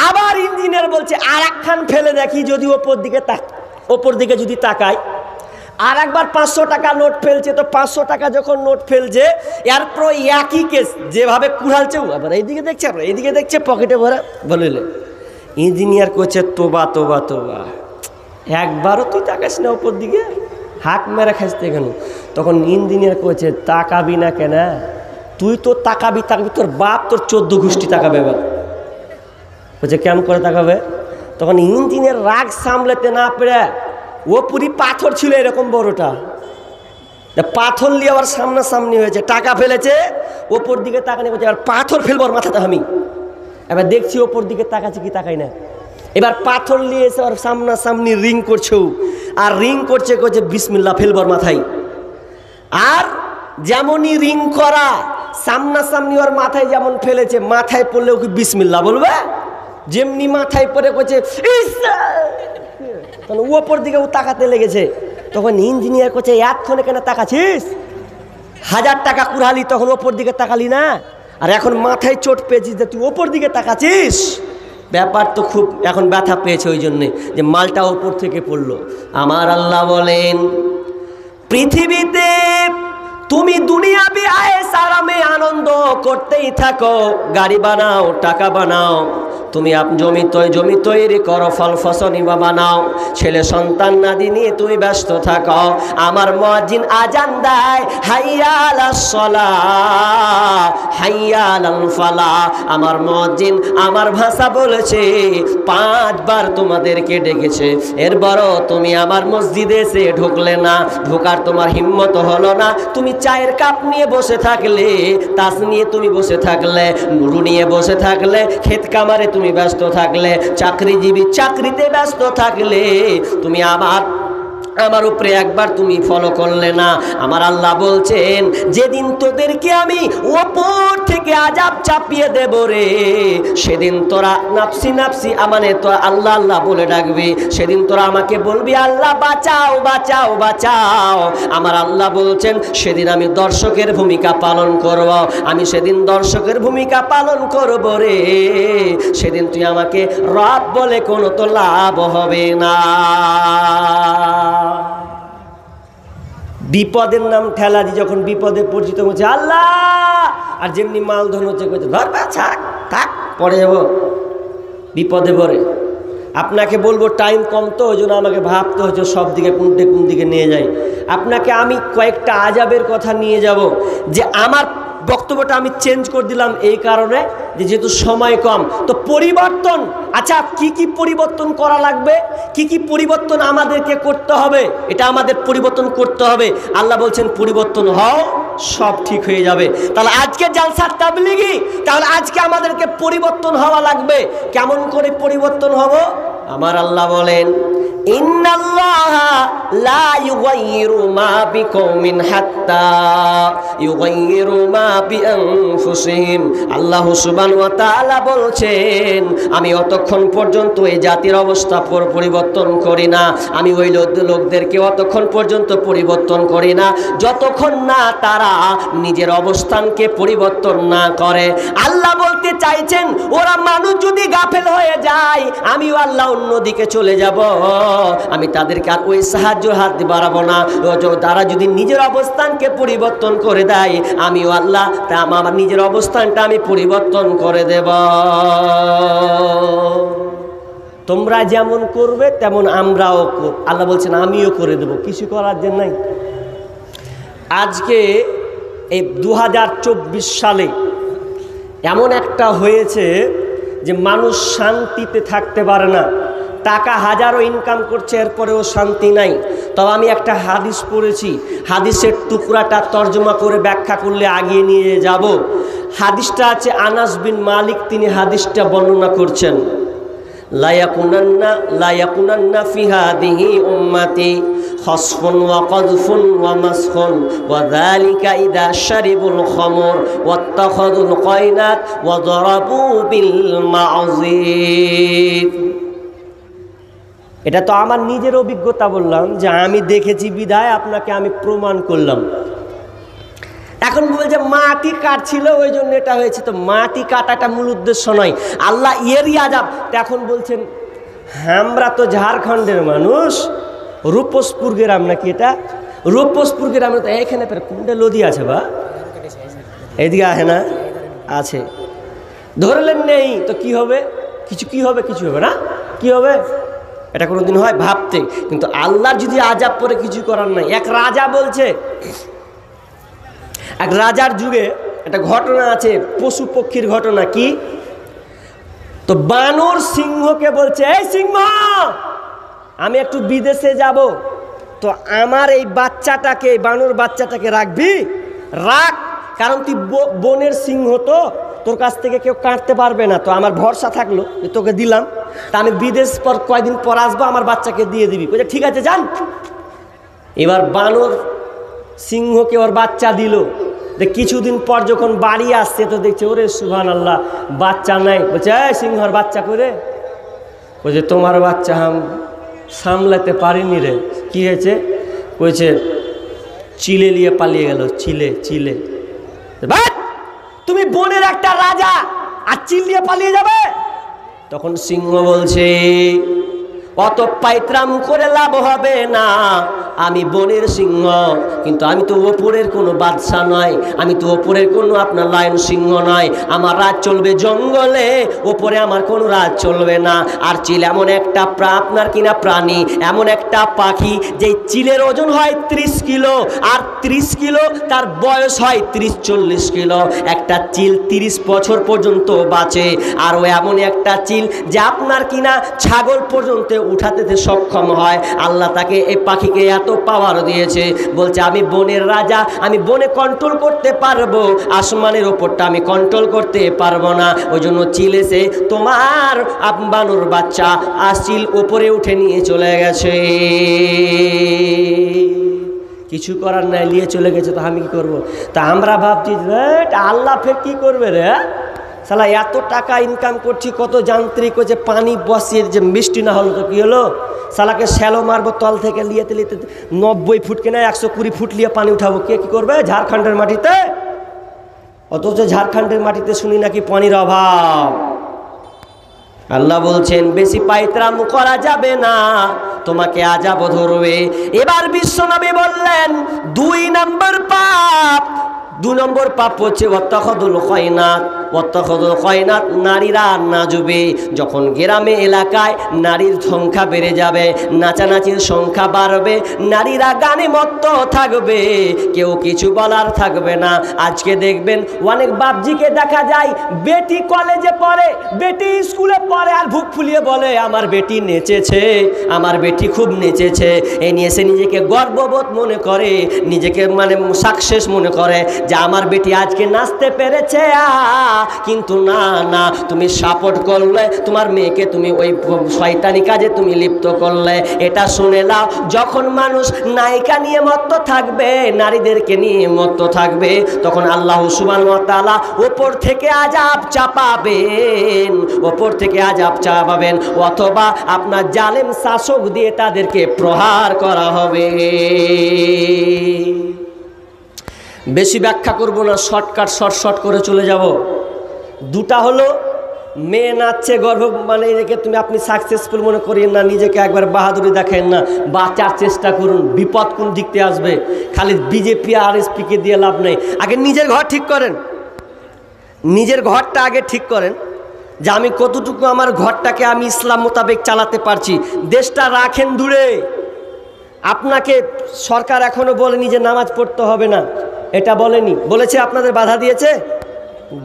আবার ইঞ্জিনিয়ার বলছে আর একখান ফেলে দেখি, যদি ওপর দিকে যদি তাকাই। আর একবার 500 টাকা নোট ফেলছে, তো 500 টাকা যখন নোট ফেলছে, এরপর একই কেস, যেভাবে কুড়ালছে আবার এইদিকে দেখছে, আবার এইদিকে দেখছে, পকেটে ভরা বললে। ইঞ্জিনিয়ার করছে তোবা তোবা তোবা, একবারও তুই তাকাস না ওপর দিকে, হাত মেরে খাসতে কেন? তখন ইঞ্জিনিয়ার করছে তাকাবি না কেন? তুই তো তাকাবি, তোর বাপ তোর 14 গোষ্ঠী তাকাবে। এবার বলছে কেমন করে তাকাবে? তখন ইঞ্জিনিয়ার রাগ সামলাতে না পেরে, ও পুরি পাথর ছিল এরকম বড়টা, পাথর নিয়ে আবার সামনাসামনি হয়েছে, টাকা ফেলেছে, ওপর দিকে তাকানি করছে, এবার পাথর ফেলবো ওর মাথাতে আমি। এবার দেখছি ওপর দিকে তাকাচ্ছি কি তাকাই না। এবার পাথর নিয়ে এসে ওর সামনাসামনি রিং করছে, আর রিং করছে বিসমিল্লাহ ফেলবর মাথায়। আর যেমনই রিং করা, সামনাসামনি ওর মাথায় যেমন ফেলেছে, মাথায় পড়লেও কি বিসমিল্লাহ বলবে? যেমনি মাথায় পড়ে করছে তখন ওপর দিকে ও তাকাতে লেগেছে। তখন ইঞ্জিনিয়ার করছে এতক্ষণে কেন তাকাচ্ছিস? 1000 টাকা কুড়ালি তখন ওপর দিকে তাকালি না, আর এখন মাথায় চোট পেয়েছিস যে তুই ওপর দিকে তাকাচ্ছিস। ব্যাপার তো খুব এখন ব্যথা পেয়েছে, ওই জন্যে যে মালটা ওপর থেকে পড়লো। আমার আল্লাহ বলেন, পৃথিবীতে তুমি দুনিয়াবি আয়েশ আরামে আনন্দ করতেই থাকো, গাড়ি বানাও, টাকা বানাও, তুমি জমি তৈরি করো, ফল ফসলি বানাও, ছেলে সন্তান নাদি নিয়ে তুমি ব্যস্ত থাকো। আমার মুয়াজ্জিন আজান দেয় হাইয়া আলাস সালাহ হাইয়া আলাল ফালাহ। আমার মুয়াজ্জিন আমার ভাষা বলেছে 5 বার তোমাদেরকে ডেকেছে, এরপরও তুমি আমার মসজিদে এসে ঢুকলে না, ঢোকার তোমার হিম্মত হলো না। তুমি চায়ের কাপ নিয়ে বসে থাকলে, তাস নিয়ে তুমি বসে থাকলে, নুরু নিয়ে বসে থাকলে, ক্ষেত কামারে তুমি ব্যস্ত থাকলে, চাকরিজীবী চাকরিতে ব্যস্ত থাকলে, তুমি আমার উপরে একবার তুমি ফলো করলে না। আমার আল্লাহ বলছেন, যেদিন তোদেরকে আমি ওপর থেকে আযাব চাপিয়ে দেব রে, সেদিন তোরা নাফসি নাফসি আমানে তো আল্লাহ আল্লাহ বলে ডাকবি। সেদিন তোরা আমাকে বলবি আল্লাহ বাঁচাও বাঁচাও বাঁচাও। আমার আল্লাহ বলছেন, সেদিন আমি দর্শকের ভূমিকা পালন করব, আমি সেদিন দর্শকের ভূমিকা পালন করব রে। সেদিন তুই আমাকে রব বলে কোনো তো লাভ হবে না। বিপদের নাম ঠেলাদি, যখন বিপদে পরিচিত হচ্ছে আল্লাহ, আর যেমনি মালধন হচ্ছে ধরবা থাক পরে যাব, বিপদে পড়ে। আপনাকে বলবো টাইম কম, তো ওই জন্য আমাকে ভাবতে হচ্ছে সব দিকে কোন দিকে নিয়ে যাই। আপনাকে আমি কয়েকটা আযাবের কথা নিয়ে যাব, যে আমার বক্তব্যটা আমি চেঞ্জ করে দিলাম এই কারণে যে যেহেতু সময় কম। তো পরিবর্তন, আচ্ছা কি কি পরিবর্তন করা লাগবে, কি কি পরিবর্তন আমাদেরকে করতে হবে, এটা আমাদের পরিবর্তন করতে হবে। আল্লাহ বলছেন পরিবর্তন হও, সব ঠিক হয়ে যাবে। তাহলে আজকে জালসার তাবলীগী, তাহলে আজকে আমাদেরকে পরিবর্তন হওয়া লাগবে। কেমন করে পরিবর্তন হব? আমার আল্লাহ বলেন, ইন্নাল্লাহা লা ইউগাইয়িরু মা বিকওমিন হাত্তা ইউগাইয়িরু মা বিআনফুসিহিম। আল্লাহ সুবহানাহু ওয়া তাআলা বলছেন, আমি অতক্ষণ পর্যন্ত এই জাতির অবস্থা পরিবর্তন করি না, আমি ওই লোকদেরকে অতক্ষণ পর্যন্ত পরিবর্তন করি না যতক্ষণ না তারা নিজের অবস্থানকে পরিবর্তন না করে। আল্লাহ বলতে চাইছেন, ওরা মানুষ যদি গাফেল হয়ে যায়, আমিও আল্লাহ অন্যদিকে চলে যাব, আমি তাদেরকে আর ওই সাহায্যের হাত বাড়াবো না। তারা যদি নিজের অবস্থানকে পরিবর্তন করে দেয়, আমিও আল্লাহ আমার নিজের অবস্থানটা আমি পরিবর্তন করে দেব। তোমরা যেমন করবে তেমন আমরাও, আল্লাহ বলছেন আমিও করে দেব, কিছু করার জন্য নাই। আজকে এই 2024 সালে এমন একটা হয়েছে যে মানুষ শান্তিতে থাকতে পারে না, টাকা হাজারো ইনকাম করছে, এরপরেও শান্তি নাই। তবে আমি একটা হাদিস পড়েছি, হাদিসের টুকরাটা তর্জমা করে ব্যাখ্যা করলে আগিয়ে নিয়ে যাব। হাদিসটা আছে আনাস বিন মালিক, তিনি হাদিসটা বর্ণনা করছেন, লা ইয়াকুনান্না ফি হাদিহি উম্মতি খসফুন ওয়া কযফুন ওয়া মাসখুন ওয়া যালিকা ইযা শারিবুল খামর ওয়াত্তাখাযুল কায়নাত ওয়া দারাবু বিল মাযিব। এটা তো আমার নিজের অভিজ্ঞতা বললাম, যে আমি দেখেছি বিধায় আপনাকে আমি প্রমাণ করলাম। এখন বলছে মাটি কাটছিল ওই জন্য এটা হয়েছে। তো মাটি কাটাটা মূল উদ্দেশ্য নয়, আল্লাহ এরই আযাব। তো এখন বলছেন আমরা তো ঝাড়খণ্ডের মানুষ, রূপসপুর গ্রাম নাকি এটা, রূপসপুর গ্রামে তো এইখানে কোনটা নদী আছে বা এদিকে আছে না, আছে, ধরলেন নেই তো কি হবে, কিছু হবে না, কি হবে এটা কোনোদিন হয় ভাবতে। কিন্তু আল্লাহর যদি আযাব পরে কিছু করার নাই। এক রাজা বলছে, এক রাজার যুগে একটা ঘটনা আছে, পশু পক্ষীর ঘটনা। কি? তো বানর সিংহকে বলছে, এই সিংহ, আমি একটু বিদেশে যাব, তো আমার এই বাচ্চাটাকে, বানর বাচ্চাটাকে রাখবি? রাখ, কারণ তুই বনের সিংহ, তো তোর কাছ থেকে কেউ কাটতে পারবে না, তো আমার ভরসা থাকলো যে তোকে দিলাম, তা আমি বিদেশ পর কয়দিন পর আসবো, আমার বাচ্চাকে দিয়ে দিবি। বলছে ঠিক আছে যান। এবার বানর সিংহকে ওর বাচ্চা দিল। কিছুদিন পর যখন বাড়ি আসছে তো দেখছে ওরে সুবহানাল্লাহ বাচ্চা নাই। বলছে এই সিংহর বাচ্চা করে, বলছে তোমার বাচ্চা আম সামলাতে পারিনি রে। কি হয়েছে? বলছে চিলে নিয়ে পালিয়ে গেল। চিলে তুমি বনের একটা রাজা আর চিল নিয়ে পালিয়ে যাবে? তখন সিংহ বলছে অত পাইত্রাম করে লাভ হবে না, আমি বনের সিংহ, কিন্তু আমি তো ওপরের কোনো বাদশা নয়, আমি তো ওপরের কোনো আপনার লায়ন সিংহ নয়, আমার রাজ চলবে জঙ্গলে, ওপরে আমার কোনো রাজ চলবে না। আর চিল এমন একটা আপনার কিনা প্রাণী, এমন একটা পাখি যে চিলের ওজন হয় 30 কিলো, আর 30 কিলো তার বয়স হয় 30-40 কিলো। একটা চিল 30 বছর পর্যন্ত বাঁচে। আর ও এমন একটা চিল যে আপনার কিনা ছাগল পর্যন্ত উঠাতে সক্ষম হয়। আল্লাহ তাকে এই পাখিকে এত পাওয়ার দিয়েছে। বলছে আমি বনের রাজা, আমি বনে কন্ট্রোল করতে পারবো, আসমানের ওপরটা আমি কন্ট্রোল করতে পারবো না। ওই জন্য চিল এসে তোমার বানর বাচ্চা আর চিল ওপরে উঠে নিয়ে চলে গেছে। কিছু করার নাই, নিয়ে চলে গেছে, তো আমি কি করবো? তা আমরা ভাবছি আল্লাহ ফের কি করবে রে, শালা এত টাকা ইনকাম করছি, কত যান্ত্রিক হয়েছে, পানি বসিয়ে যে মিষ্টি না হলো তো কি হলো, শালাকে শ্যালো মারবো তল থেকে লিয়েতে 90 ফুট কেনা 120 ফুট লিয়ে পানি উঠাবো। কে কি করবে ঝাড়খণ্ডের মাটিতে? অথচ ঝাড়খণ্ডের মাটিতে শুনি নাকি পানির অভাব। আল্লাহ বলছেন বেশি পাইত্রাম করা যাবে না, তোমাকে আযাব ধরবে। এবার বিশ্বনবী বললেন 2 নম্বর পাপ, 2 নম্বর পাপ হচ্ছে ওয়াত্তাখাযুল কয়নাত, নারীরা নাচবে। যখন গ্রামে এলাকায় নারীর সংখ্যা বেড়ে যাবে, নাচানাচির সংখ্যা বাড়বে, নারীরা গানে মত্ত থাকবে, কেউ কিছু বলার থাকবে না। আজকে দেখবেন অনেক বাপজিকে দেখা যায় বেটি কলেজে পড়ে, বেটি স্কুলে পড়ে, আর বুক ফুলিয়ে বলে আমার বেটি নেচেছে, আমার বেটি খুব নেচেছে। এই নিয়ে সে নিজেকে গর্ববোধ মনে করে, নিজেকে মানে সাকসেস মনে করে যে আমার বেটি আজকে নাচতে পেরেছে। কিন্তু না, তুমি সাপোর্ট করলে, তোমার মেয়েকে তুমি ওই শয়তানি কাজে তুমি লিপ্ত করলে। এটা শুনে নাও, যখন মানুষ নায়িকা নিয়ে মত্ত থাকবে, নারীদেরকে নিয়ে মত্ত থাকবে, তখন আল্লাহ সুবহানাহু ওয়া তাআলা ওপর থেকে আযাব চাপাবেন, ওপর থেকে আযাব চাপাবেন, অথবা আপনার জালেম শাসক দিয়ে তাদেরকে প্রহার করা হবে। বেশি ব্যাখ্যা করব না, শর্টকাট শর্ট করে চলে যাব। 2টা হলো মেয়ে নাচছে, গর্ভ মানে রেখে তুমি আপনি সাকসেসফুল মনে করিয়েন না, নিজেকে একবার বাহাদুরি দেখেন না, বাঁচার চেষ্টা করুন। বিপদ কোন দিক থেকে আসবে, খালি বিজেপি আর এসপিকে দিয়ে লাভ নেই। আগে নিজের ঘর ঠিক করেন, নিজের ঘরটা আগে ঠিক করেন যে আমি কতটুকু আমার ঘরটাকে আমি ইসলাম মোতাবেক চালাতে পারছি। দেশটা রাখেন দূরে। আপনাকে সরকার এখনো বলেনি যে নামাজ পড়তে হবে না, এটা বলেনি। বলেছে আপনাদের বাধা দিয়েছে?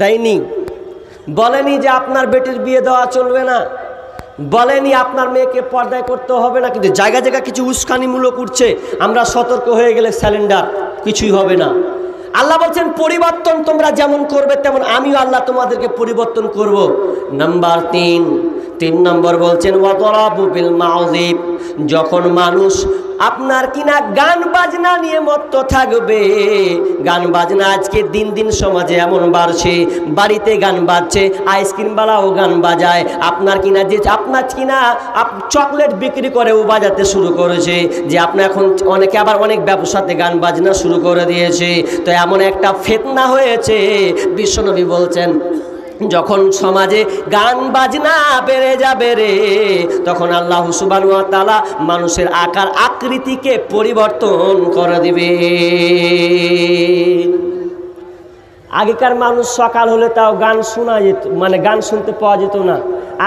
দেয়নি। বলেনি যে আপনার বেটির বিয়ে দেওয়া চলবে না, বলেনি আপনার মেয়েকে পর্দায় করতে হবে না। কিন্তু জায়গা জায়গা কিছু উস্কানিমূলক উঠছে, আমরা সতর্ক হয়ে গেলে স্যালেন্ডার, কিছুই হবে না। আল্লাহ বলছেন পরিবর্তন তোমরা যেমন করবে তেমন আমিও আল্লাহ তোমাদেরকে পরিবর্তন করব। নাম্বার 3, তিন নম্বর বলছেন ওয়াতরাবু বিল মাউযিব, যখন মানুষ আপনার কিনা গান বাজনা নিয়ে মত্ত থাকবে। গান বাজনা আজকে দিন দিন সমাজে এমন বাড়ছে, বাড়িতে গান বাজছে, আইসক্রিমওয়ালাও গান বাজায়, আপনার কিনা যে আপনার কিনা চকলেট বিক্রি করে ও বাজাতে শুরু করেছে, যে আপনার এখন অনেকে আবার অনেক ব্যবসাতে গান বাজনা শুরু করে দিয়েছে। তো এমন একটা ফিতনা হয়েছে, বিশ্বনবী বলছেন যখন সমাজে গান বাজনা বেড়ে যাবে রে, তখন আল্লাহ সুবহানাহু ওয়া তাআলা মানুষের আকার আকৃতিকে পরিবর্তন করে দিবে। আগেকার মানুষ সকাল হলে তাও গান শোনা যেত, মানে গান শুনতে পাওয়া যেত না।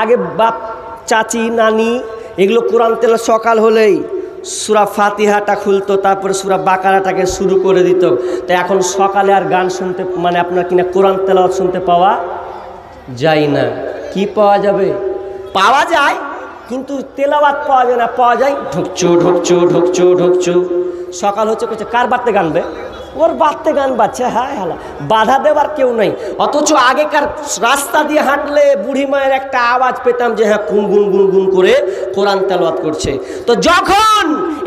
আগে বাপ চাচি নানি এগুলো কোরআন তেলাওয়াত সকাল হলেই সূরা ফাতিহাটা খুলতো, তারপরে সূরা বাকারাটাকে শুরু করে দিত। তো এখন সকালে আর গান শুনতে মানে আপনার কিনা কোরআন তেলাওয়াত শুনতে পাওয়া যায় না। কি পাওয়া যাবে? পাওয়া যায় কিন্তু তেলাওয়াত পাওয়া যায় না। পাওয়া যায় ঢুকচু ঢুকচু ঢুকচু ঢুকচু। সকাল হচ্ছে করছে, কার বাড়তে গানবে? ওর বাড়তে গান বাজছে, হ্যাঁ হালা, বাধা দেওয়ার কেউ নেই। অথচ আগেকার রাস্তা দিয়ে হাঁটলে বুড়ি মায়ের একটা আওয়াজ পেতাম যে হ্যাঁ গুনগুন গুনগুন করে কোরআন তেলাওয়াত করছে। তো যখন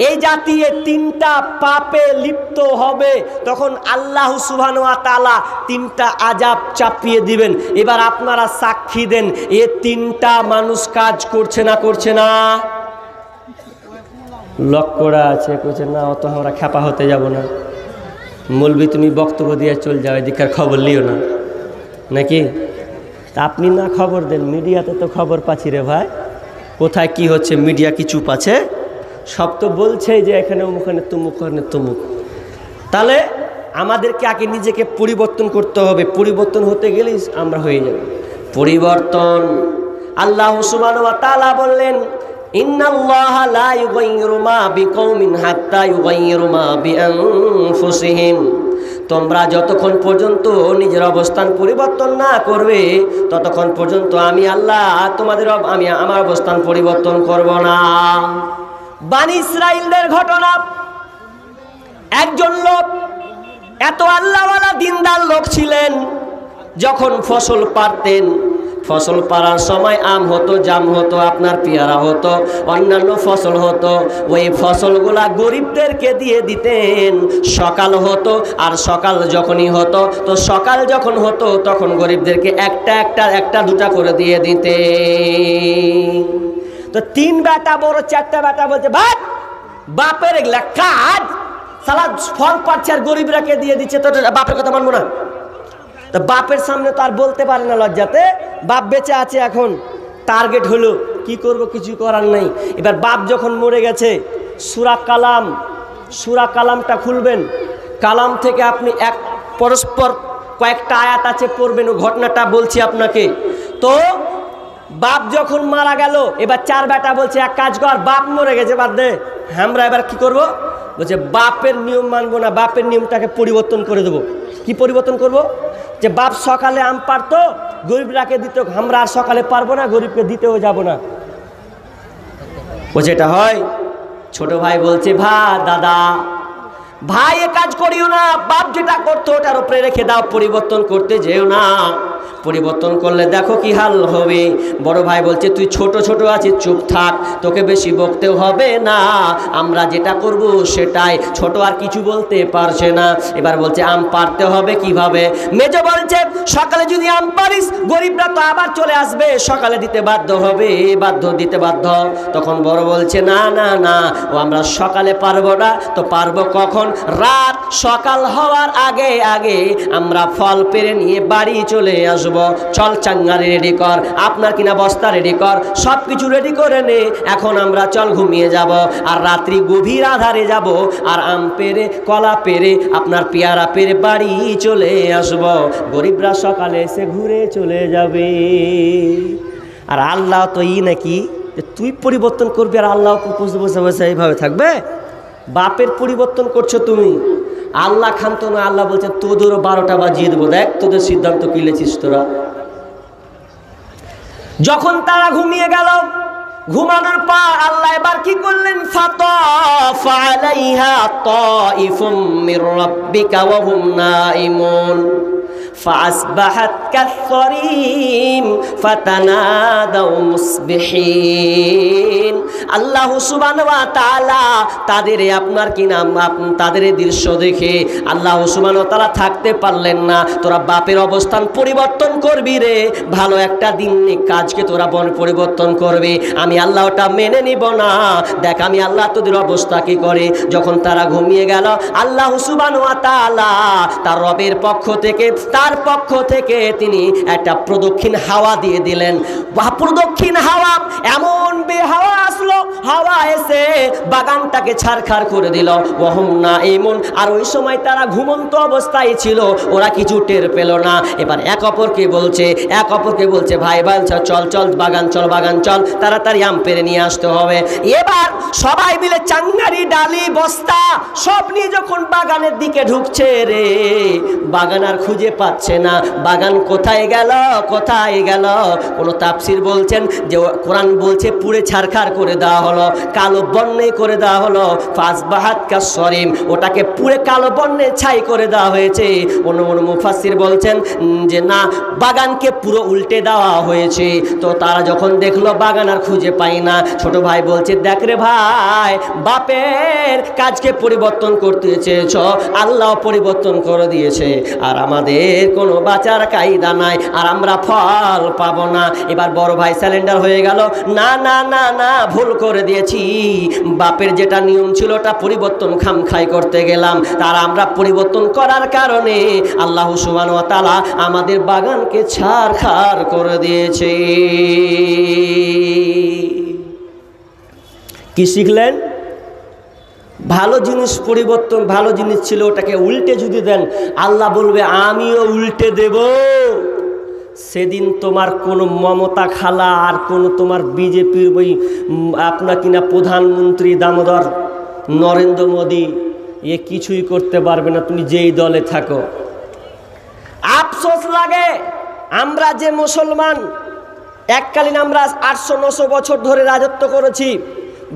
এই জাতি তিনটা পাপে লিপ্ত হবে, তখন আল্লাহ সুবহানাহু ওয়া তাআলা তিনটা আযাব চাপিয়ে দিবেন। এবার আপনারা সাক্ষী দেন, এ তিনটা মানুষ কাজ করছে না করছে না? লক করা আছে, কইছে না অত আমরা খেপা হতে যাব না। মৌলবি তুমি বক্তব্য দিয়ে চল যাও, এদিককার খবর লিও না, নাকি? তা আপনি না খবর দেন, মিডিয়াতে তো খবর পাচ্ছি রে ভাই। কোথায় কি হচ্ছে মিডিয়া কি চুপ আছে? সব তো বলছে যে এখানে ওখানে তুমুক, ওখানে তুমুক। তাহলে আমাদেরকে আগে নিজেকে পরিবর্তন করতে হবে। পরিবর্তন হতে গেলেই আমরা হয়ে যাব পরিবর্তন। আল্লাহ সুবহানাহু ওয়া তাআলা বললেন ইন্নাল্লাহা লা ইউগাইয়িরু মা বিকওমিন হাত্তা ইউগাইয়িরু মা বিআনফুসিহিম। তোমরা যতক্ষণ পর্যন্ত নিজের অবস্থান পরিবর্তন না করবে, ততক্ষণ পর্যন্ত আমি আল্লাহ আমি আমার অবস্থান পরিবর্তন করব না। বনি ইসরাইলদের ঘটনা, একজন লোক এত আল্লাহওয়ালা দিনদার লোক ছিলেন, যখন ফসল পাড়তেন, ফসল পাড়ার সময় আম হতো, জাম হতো, আপনার পেয়ারা হতো, অন্যান্য ফসল হতো, ওই ফসলগুলা গরিবদেরকে দিয়ে দিতেন। সকাল হতো, আর সকাল যখনই হতো, তো সকাল যখন হতো তখন গরিবদেরকে একটা দুটা করে দিয়ে দিতেন। তো তিন বেটা বড় চারটা বেটা বলছে ভাই বাপের এগুলা কাজ, সালা ফল পাচ্ছে আর গরিবরাকে দিয়ে দিচ্ছে, তো বাপের কথা মানবো না। তো বাপের সামনে তো আর বলতে পারে না লজ্জাতে, বাপ বেঁচে আছে, এখন টার্গেট হলো কি করব, কিছু করার নেই। এবার বাপ যখন মরে গেছে, সূরা কালামটা খুলবেন, কালাম থেকে আপনি এক পরস্পর কয়েকটা আয়াত আছে পড়বেন, ও ঘটনাটা বলছি আপনাকে। তো বাপ যখন মারা গেল, এবার চার বেটা বলছে এক কাজ কর, বাপ মরে গেছে বাদ দে, আমরা এবার কি করব? বলছে বাপের নিয়ম মানবো না, বাপের নিয়মটাকে পরিবর্তন করে দেবো। কি পরিবর্তন করব? যে বাপ সকালে আম পারতো, গরিবরাকে দিত, আমরা আর সকালে পারবো না, গরিবকে দিতেও যাব না। বলছে এটা হয়? ছোট ভাই বলছে দাদা ভাই এ কাজ করিও না, বাপ যেটা করতো ওটার উপরে রেখে দাও, পরিবর্তন করতে যেও না, পরিবর্তন করলে দেখো কি হাল হবে। বড় ভাই বলছে তুই ছোট আছিস, চুপ থাক, তোকে বেশি বকতেও হবে না, আমরা যেটা করব সেটাই। ছোট আর কিছু বলতে পারছে না। এবার বলছে আম পারতে হবে কিভাবে? মেজো বলছে সকালে যদি আম পারিস, গরিবরা তো আবার চলে আসবে, সকালে দিতে বাধ্য হবে, দিতে বাধ্য। তখন বড় বলছে না না না, ও আমরা সকালে পারবো না, তো পারবো কখন? রাত সকাল হওয়ার আগে আগে আমরা ফল পেরে নিয়ে বাড়ি চলে আসবো। চল চাঙ্গারি রেডি কর, আপনার কিনা বস্তা রেডি কর, সব কিছু রেডি করে নে, এখন আমরা চল ঘুমিয়ে যাব, আর রাত্রি গভীর আধারে যাব, আর আম পেরে কলা পেরে আপনার পেয়ারা পেরে বাড়ি চলে আসব, গরিবরা সকালে এসে ঘুরে চলে যাবে। আর আল্লাহ তো নাকি যে তুই পরিবর্তন করবি আর আল্লাহ বসে বসে বসে এইভাবে থাকবে? বাপের পরিবর্তন করছো তুমি, আল্লাহ খান্ত না। আল্লাহ বলছেন তোদেরও 12টা বাজিয়ে দেবো, দেখ তোদের সিদ্ধান্ত কি লেছিস তোরা। যখন তারা ঘুমিয়ে গেল, ঘুমানোর পর আল্লাহ এবার কি করলেন? ফাতাফা আলাইহা তাইফুম মির রাব্বিকা ওয়া হুম নাইমুন فأصبحت كالصريم فتنادوا مصبحين। আল্লাহ সুবহানাহু ওয়া তাআলা তাদের আপনার কি নাম তাদের দৃশ্য দেখে আল্লাহ সুবহানাহু ওয়া তাআলা থাকতে পারলেন না। তোরা বাপের অবস্থান পরিবর্তন করবি রে, ভালো একটা দিন কাজকে তোরা পরিবর্তন করবি, আমি আল্লাহ ওটা মেনে নিব না। দেখ আমি আল্লাহ তোদের অবস্থা কি করে। যখন তারা ঘুমিয়ে গেল আল্লাহ সুবহানাহু ওয়া তাআলা তার রবের পক্ষ থেকে তিনি একটা প্রদক্ষিণ হাওয়া দিয়ে দিলেন। প্রদক্ষিণ হাওয়া এমন হাওয়া আসলো, হাওয়া এসে বাগানটাকে ছারখার করে দিল। ওয়াহুম নাইমুন, আর ওই সময় তারা ঘুমন্ত অবস্থায় ছিল, ওরা কিছু টের পেল না। এবার এক অপরকে বলছে ভাই চল বাগান চল, তাড়াতাড়ি আম পেড়ে নিয়ে আসতে হবে। এবার সবাই মিলে চাঙ্গারি ডালি বস্তা সব নিয়ে যখন বাগানের দিকে ঢুকছে রে, বাগান আর খুঁজে পাচ্ছে না। বাগান কোথায় গেল? কোনো তাফসীর বলছেন যে কোরআন বলছে পুড়ে ছারখার করে দেওয়া হলো, কালো বর্ণে করে দেওয়া হলো। ফাসবাহাত কাসরিম, ওটাকে পুড়ে কালো বর্ণে ছাই করে দেওয়া হয়েছে। অন্য মুফাসসির বলছেন যে না, বাগানকে পুরো উল্টে দেওয়া হয়েছে। তো তারা যখন দেখলো বাগান আর খুঁজে পাই না, ছোট ভাই বলছে দেখ রে ভাই, বাপের কাজকে পরিবর্তন করতে চেয়েছ, আল্লাহ পরিবর্তন করে দিয়েছে, আর আমাদের কোনো বাঁচার কায়দা নাই, আর আমরা ফল পাবো না। এবার বড় ভাই স্যালেন্ডার হয়ে গেল, না না না না, ভুল করে দিয়েছি, বাপের যেটা নিয়ম ছিল ওটা পরিবর্তন খামখাই করতে গেলাম, তার আমরা পরিবর্তন করার কারণে আল্লাহ সুবহানাহু ওয়া তাআলা আমাদের বাগানকে ছারখার করে দিয়েছে। কি শিখলেন? ভালো জিনিস পরিবর্তন, ভালো জিনিস ছিল ওটাকে উল্টে যদি দেন, আল্লাহ বলবে আমিও উল্টে দেব। সেদিন তোমার কোনো মমতা খালা আর কোনো তোমার বিজেপির ওই আপনার কিনা প্রধানমন্ত্রী দামোদর নরেন্দ্র মোদী এ কিছুই করতে পারবে না, তুমি যেই দলে থাকো। আফসোস লাগে, আমরা যে মুসলমান, এককালীন আমরা 800-900 বছর ধরে রাজত্ব করেছি,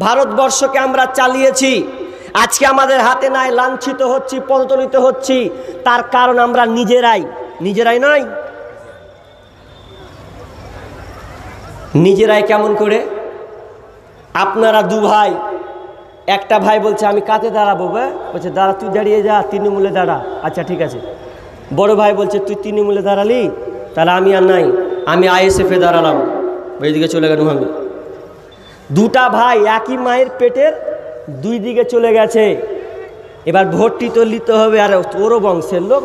ভারতবর্ষকে আমরা চালিয়েছি, আজকে আমাদের হাতে নাই, লাঞ্ছিত হচ্ছি, পদতলিত হচ্ছি। তার কারণ আমরা নিজেরাই নয়। নিজেরাই কেমন করে? আপনারা দু ভাই, একটা ভাই বলছে আমি কাতে দাঁড়াবো, বলছে দাঁড়া, তুই দাঁড়িয়ে যা, তৃণমূলে দাঁড়া। আচ্ছা ঠিক আছে। বড় ভাই বলছে তুই তৃণমূলে দাঁড়ালি, তাহলে আমি আর নাই, আমি আইএসএফে দাঁড়ালাম, ওইদিকে চলে গেলাম আমি। দুটা ভাই একই মায়ের পেটের, দুই দিকে চলে গেছে। এবার ভোটটি তো নিতে হবে, আর ওরও বংশের লোক,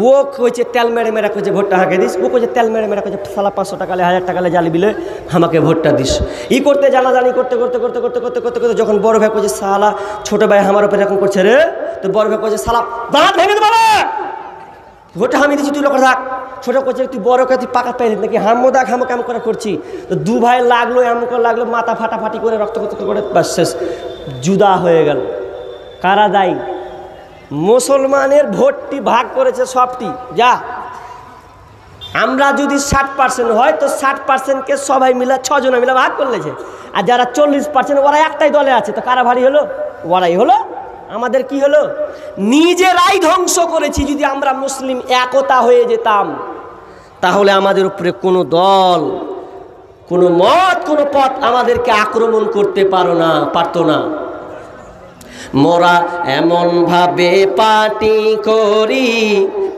ও কইছে তেল মেরে মেরা কইছে ভোটটা হাঁকে দিস, ও কইছে তেল মেরে মেরা কইছে সালা 500 টাকা 1000 টাকা জালি বিলে আমাকে ভোটটা দিস। করতে জানাজানি করতে যখন বড় ভাই কইছে সালা ছোট ভাই আমার উপরে এরকম করছে রে, তো বড় ভাই কইছে সালা দাঁত ভেঙে দেবো, ভোটটা আমি দিচ্ছি, তুই লোক থাক। ছোট করছে তুই বড় কাছে পাকা পাইলি নাকি, হামোদা খামো কাম করে করছি। তো দু ভাই লাগলো, এমন করে লাগলো, মাথা ফাটাফাটি করে রক্ত করে শেষ, জুদা হয়ে গেল। কারা দায়ী? মুসলমানের ভোটটি ভাগ করেছে সবটি। যা আমরা যদি 60% হয় তো 60%কে সবাই মিলে 6 জনে মিলে ভাগ করলেছে, আর যারা 40% ওরা একটাই দলে আছে, তো কারা ভারী হলো? ওরাই হলো। আমাদের কি হলো? নিজেরাই ধ্বংস করেছি। যদি আমরা মুসলিম একতা হয়ে যেতাম, তাহলে আমাদের উপরে কোনো দল, কোনো মত, কোনো পথ আমাদেরকে আক্রমণ করতে পারতো না। মোরা এমন ভাবে পার্টি করি,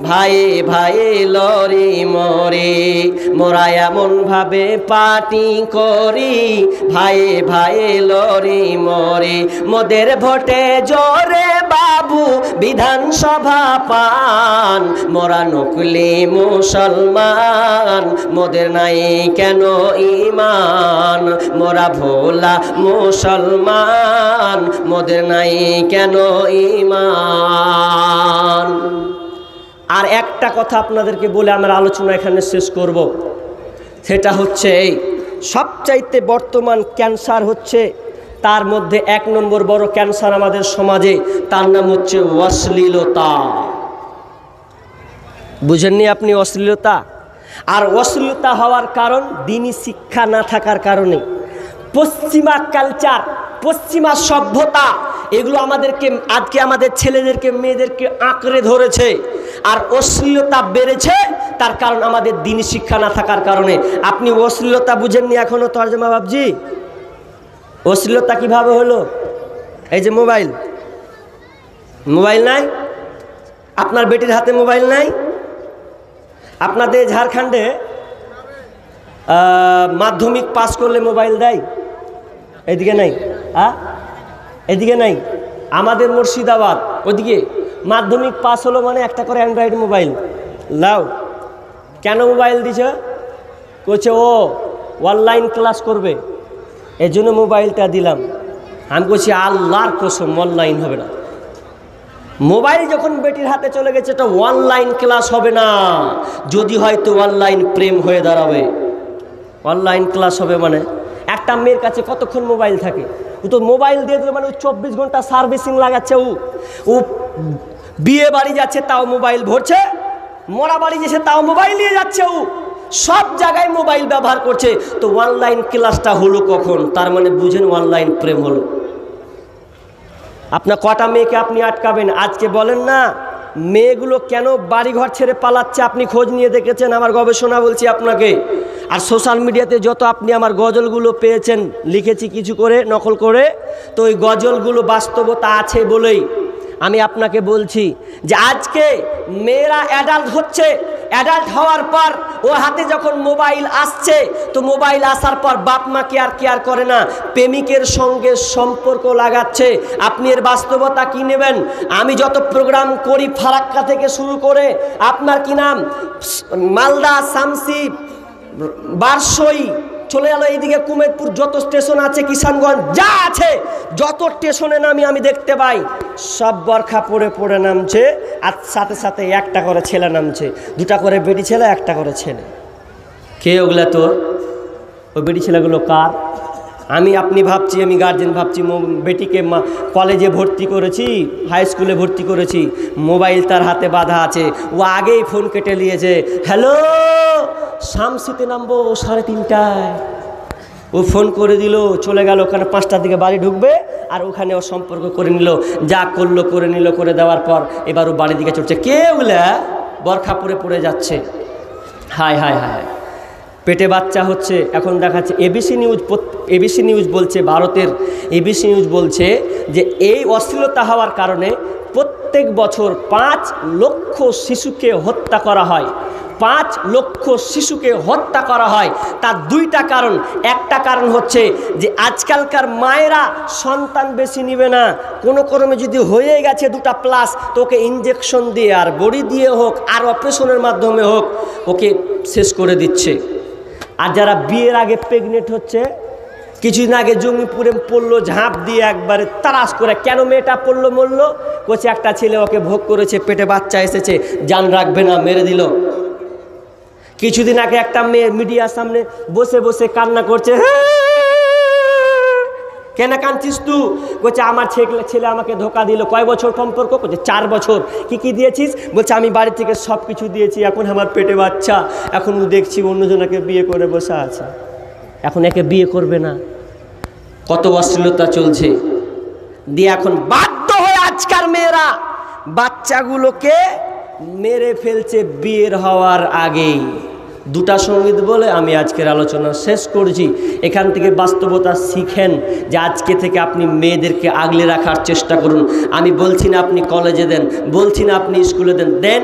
ভাইয়ে ভাইয়ে লড়ি মরে, মোরা এমন ভাবে পার্টি করি, ভাইয়ে ভাইয়ে লড়ি মরে, মোদের ভোটে জোরে বাবু বিধানসভা পান, মোরা নকলি মুসলমান, মোদের নাই কেন ঈমান, মোরা ভোলা মুসলমান, মোদের নাই কেন ঈমান। আর একটা কথা আপনাদেরকে বলে আমার আলোচনা এখানে শেষ করব, সেটা হচ্ছে এই সবচাইতে বর্তমান ক্যান্সার হচ্ছে, তার মধ্যে 1 নম্বর বড় ক্যান্সার আমাদের সমাজে, তার নাম হচ্ছে অশ্লীলতা। বুঝেননি আপনি অশ্লীলতা? আর অশ্লীলতা হওয়ার কারণ দিনী শিক্ষা না থাকার কারণে। পশ্চিমা কালচার, পশ্চিমা সভ্যতা, এগুলো আমাদেরকে আজকে আমাদের ছেলেদেরকে মেয়েদেরকে আঁকড়ে ধরেছে। আর অশ্লীলতা বেড়েছে তার কারণ আমাদের দ্বীনি শিক্ষা না থাকার কারণে। আপনি অশ্লীলতা বুঝেননি এখনো তর্জমা বাবজি? অশ্লীলতা কিভাবে হলো? এই যে মোবাইল, মোবাইল নাই? আপনার বেটির হাতে মোবাইল নাই? আপনাদের ঝাড়খণ্ডে মাধ্যমিক পাস করলে মোবাইল দেয়? এদিকে নাই? এদিকে নাই? আমাদের মুর্শিদাবাদ ওদিকে মাধ্যমিক পাস হলো মানে একটা করে অ্যান্ড্রয়েড মোবাইল লাও। কেন মোবাইল দিছে? বলছে ও অনলাইন ক্লাস করবে, এর জন্য মোবাইলটা দিলাম। আমি বলছি আল্লাহর কসম অনলাইন হবে না। মোবাইল যখন বেটির হাতে চলে গেছে তো অনলাইন ক্লাস হবে না, যদি হয়তো অনলাইন প্রেম হয়ে দাঁড়াবে। অনলাইন ক্লাস হবে মানে একটা মেয়ের কাছে কতক্ষণ মোবাইল থাকে? ও তো মোবাইল দিয়ে দিল মানে 24 ঘন্টা সার্ভিসিং লাগাচ্ছে। ও বিয়ে বাড়ি যাচ্ছে তাও মোবাইল ভরছে, মরা বাড়ি যাচ্ছে তাও মোবাইল নিয়ে যাচ্ছে, ও সব জায়গায় মোবাইল ব্যবহার করছে। তো অনলাইন ক্লাসটা হলো কখন? তার মানে বুঝেন অনলাইন প্রেম হলো। আপনার কটা মেয়েকে আপনি আটকাবেন? আজকে বলেন না মেয়েগুলো কেন বাড়িঘর ছেড়ে পালাচ্ছে? আপনি খোঁজ নিয়ে দেখেছেন? আমার গবেষণা বলছি আপনাকে। আর সোশ্যাল মিডিয়াতে যত আপনি আমার গজলগুলো পেয়েছেন, লিখেছি কিছু করে নকল করে, তো ওই গজলগুলো বাস্তবতা আছে বলেই আমি আপনাকে বলছি যে আজকে মেয়েরা অ্যাডাল্ট হচ্ছে। অ্যাডাল্ট হওয়ার পর ওর হাতে যখন মোবাইল আসছে, তো মোবাইল আসার পর বাপ মা কেয়ার করে না, প্রেমিকের সঙ্গে সম্পর্ক লাগাচ্ছে। আপনি এর বাস্তবতা কি নেবেন? আমি যত প্রোগ্রাম করি ফারাক্কা থেকে শুরু করে আপনার কি নাম মালদা, শামসি, বারসই, চলে গেল এইদিকে কুমেরপুর, যত স্টেশন আছে কিষানগঞ্জ যা আছে, যত স্টেশনে নামি আমি দেখতে পাই সব বরখা পরে পরে নামছে। আর সাথে সাথে একটা করে ছেলে নামছে, দুটা করে বেটি ছেলে, একটা করে ছেলে। কে ওগুলা তোর? ওই বেটি ছেলেগুলো কার? আপনি ভাবছি, আমি গার্জেন ভাবছি বেটিকে কলেজে ভর্তি করেছি, হাই স্কুলে ভর্তি করেছি, মোবাইল তার হাতে বাঁধা আছে, ও আগেই ফোন কেটে নিয়েছে। হ্যালো, শামসিতে নামবো 3:30টায়। ও ফোন করে দিল, চলে গেল ওখানে, 5টার দিকে বাড়ি ঢুকবে, আর ওখানে ও সম্পর্ক করে নিল, যা করলো করে নিল। করে দেওয়ার পর এবার ও বাড়ির দিকে চলছে। কে ওগুলা? বরখা পরে পড়ে যাচ্ছে। হায় হায় হায়, পেটে বাচ্চা হচ্ছে। এখন দেখাচ্ছে এবিসি নিউজ বলছে, ভারতের এবিসি নিউজ বলছে যে এই অশ্লীলতা হওয়ার কারণে প্রত্যেক বছর 5 লক্ষ শিশুকে হত্যা করা হয়। 5 লক্ষ শিশুকে হত্যা করা হয়। তার 2টা কারণ। একটা কারণ হচ্ছে যে আজকালকার মায়েরা সন্তান বেশি নিবে না, কোনো ক্রমে যদি হয়ে গেছে 2টা প্লাস, তো ওকে ইঞ্জেকশন দিয়ে আর বড়ি দিয়ে হোক আর অপারেশনের মাধ্যমে হোক ওকে শেষ করে দিচ্ছে। আর যারা বিয়ের আগে প্রেগনেন্ট হচ্ছে, কিছুদিন আগে জঙ্গিপুরে পড়লো ঝাঁপ দিয়ে একবারে তারাস করে। কেন মেয়েটা পড়লো মরলো? কোচে একটা ছেলে ওকে ভোগ করেছে, পেটে বাচ্চা এসেছে, জান রাখবে না, মেরে দিল। কিছুদিন আগে একটা মেয়ে মিডিয়ার সামনে বসে বসে কান্না করছে। কেন কাঁদছিস তুই? বলছে আমার ছেলে আমাকে ধোকা দিল। কয় বছর সম্পর্ক? বলছে 4 বছর। কি দিয়েছিস? বলছে আমি বাড়ি থেকে সব কিছু দিয়েছি, এখন আমার পেটে বাচ্চা, এখন দেখছি অন্যজনকে বিয়ে করে বসে আছে, এখন একে বিয়ে করবে না। কত অশ্লীলতা চলছে দিয়ে এখন বাধ্য হয়ে আজকাল মেয়েরা বাচ্চাগুলোকে মেরে ফেলছে বিয়ের হওয়ার আগেই। 2টা সঙ্গীত বলে আমি আজকের আলোচনা শেষ করছি। এখান থেকে বাস্তবতা শিখেন যে আজকে থেকে আপনি মেয়েদেরকে আগলে রাখার চেষ্টা করুন। আমি বলছি না আপনি কলেজে দেন, বলছি না আপনি স্কুলে দেন,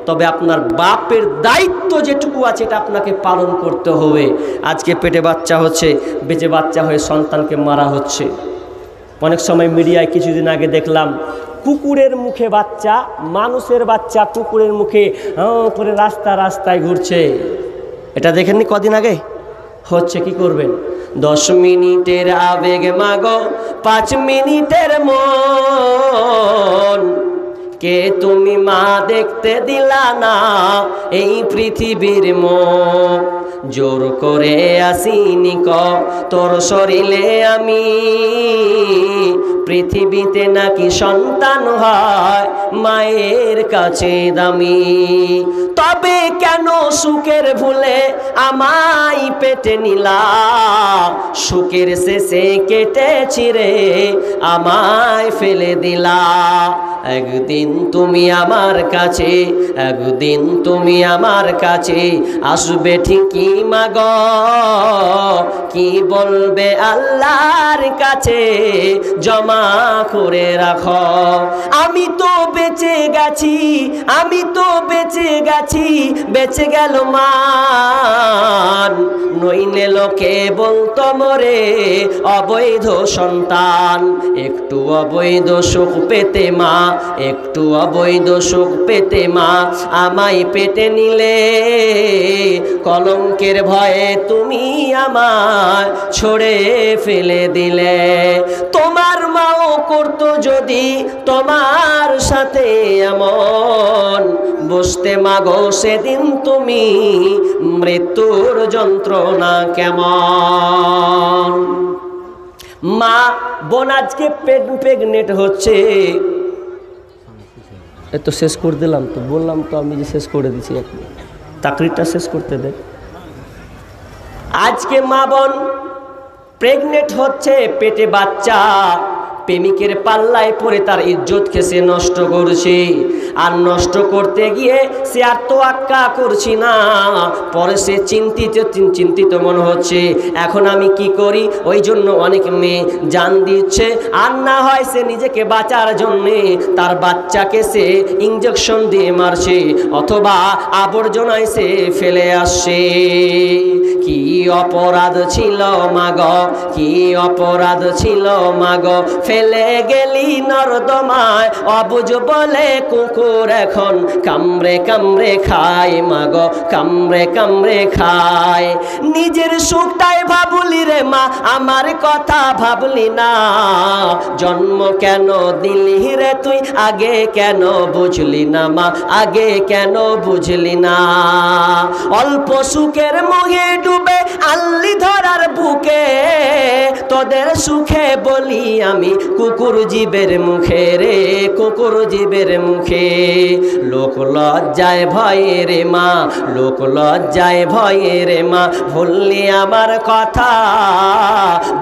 তবে আপনার বাপের দায়িত্ব যেটুকু আছে এটা আপনাকে পালন করতে হবে। আজকে পেটে বাচ্চা হচ্ছে, বেঁচে বাচ্চা হয়ে সন্তানকে মারা হচ্ছে। অনেক সময় মিডিয়ায় কিছুদিন আগে দেখলাম কুকুরের মুখে বাচ্চা, মানুষের বাচ্চা কুকুরের মুখে করে রাস্তায় ঘুরছে। এটা দেখেননি কদিন আগে? হচ্ছে কি করবেন? 10 মিনিটের আবেগ মাগো 5 মিনিটের মন, কে তুমি মা দেখতে দিলা না এই পৃথিবীর মুখ, জোর করে আসিনি ক তোর শরীরে আমি, পৃথিবীতে নাকি সন্তান হয় মায়ের কাছে দামি। তবে কেন সুখের ভুলে আমায় পেটে নিলা, সুখের শেষে কেটে ছিঁড়ে আমায় ফেলে দিলা। একদিন তুমি আমার কাছে, একদিন তুমি আমার কাছে আসবে ঠিকই মাগো, কি বলবে আল্লাহর কাছে জমা করে রাখো। আমি তো বেঁচে গেছি, আমি তো বেঁচে গেছি, বেঁচে গেল মান, নইলে লোকে বলতো মরে অবৈধ সন্তান। একটু অবৈধ সুখ পেতে মা, একটু অবৈধ সুখ পেতে মা আমায় পেটে নিলে, কলঙ্কের ভয়ে তুমি আমায় ছড়ে ফেলে দিলে। তোমার মাও করতো যদি তোমার সাথে এমন, বসতে মাগো সেদিন তুমি মৃত্যুর যন্ত্রণা কেমন। মা বোন আজকে প্রেগনেন্ট হচ্ছে, এত শেষ করে দিলাম তো, বললাম তো আমি যে শেষ করে দিচ্ছি, এক তাকরিরটা শেষ করতে দে। আজকে মা বোন প্রেগনেন্ট হচ্ছে, পেটে বাচ্চা, প্রেমিকের পাল্লায় পড়ে তার ইজ্জতকে সে নষ্ট করছে। আর নষ্ট করতে গিয়ে সে আর তোয়াক্কা করছি না, পরে সে চিন্তিত মনে হচ্ছে এখন আমি কি করি। ওই জন্য অনেক মেয়ে জান দিচ্ছে, আর না হয় সে নিজেকে বাঁচার জন্যে তার বাচ্চাকে সে ইঞ্জেকশন দিয়ে মারছে, অথবা আবর্জনায় সে ফেলে আসছে। কি অপরাধ ছিল মাগো, কি অপরাধ ছিল মাগো, ফেলে গেলি নর্দমায় অবুঝ বলে কুকুর এখন কামড়ে কামড়ে খায় মাগো, কামড়ে কামড়ে খায়। নিজের সুখটাই ভাবলি রে মা, আমার কথা ভাবলি না। জন্ম কেন দিলি রে তুই, আগে কেন বুঝলি না মা, আগে কেন বুঝলি না। অল্প সুখের মোহে ডুবে আল্লি ধরার বুকে, তোদের সুখে বলি আমি কুকুর জীবের মুখে রে, কুকুর জীবের মুখে। লোক লজ্জায় ভয়ে রে মা, লোক লজ্জায় ভয়ে রে মা, ভুললি আমার কথা,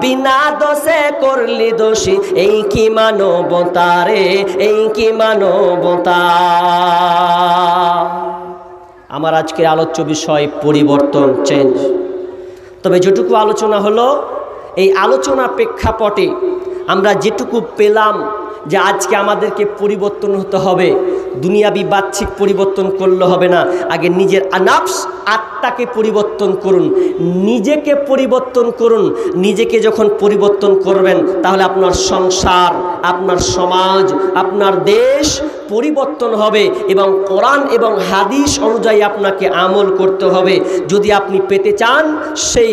বিনা দোষে করলি দোষী, এই কি মানবতা রে, এই কি মানবতা। আমার আজকের আলোচ্য বিষয় পরিবর্তন, চেঞ্জ। তবে যেটুকু আলোচনা হলো, এই আলোচনা প্রেক্ষাপটে আমরা যেটুকু পেলাম যে আজকে আমাদেরকে পরিবর্তন হতে হবে, দুনিয়াবি বাহ্যিক পরিবর্তন করলে হবে না, আগে নিজের নাফস আত্মাকে পরিবর্তন করুন, নিজেকে পরিবর্তন করুন। নিজেকে যখন পরিবর্তন করবেন তাহলে আপনার সংসার, আপনার সমাজ, আপনার দেশ পরিবর্তন হবে এবং কোরআন এবং হাদিস অনুযায়ী আপনাকে আমল করতে হবে। যদি আপনি পেতে চান সেই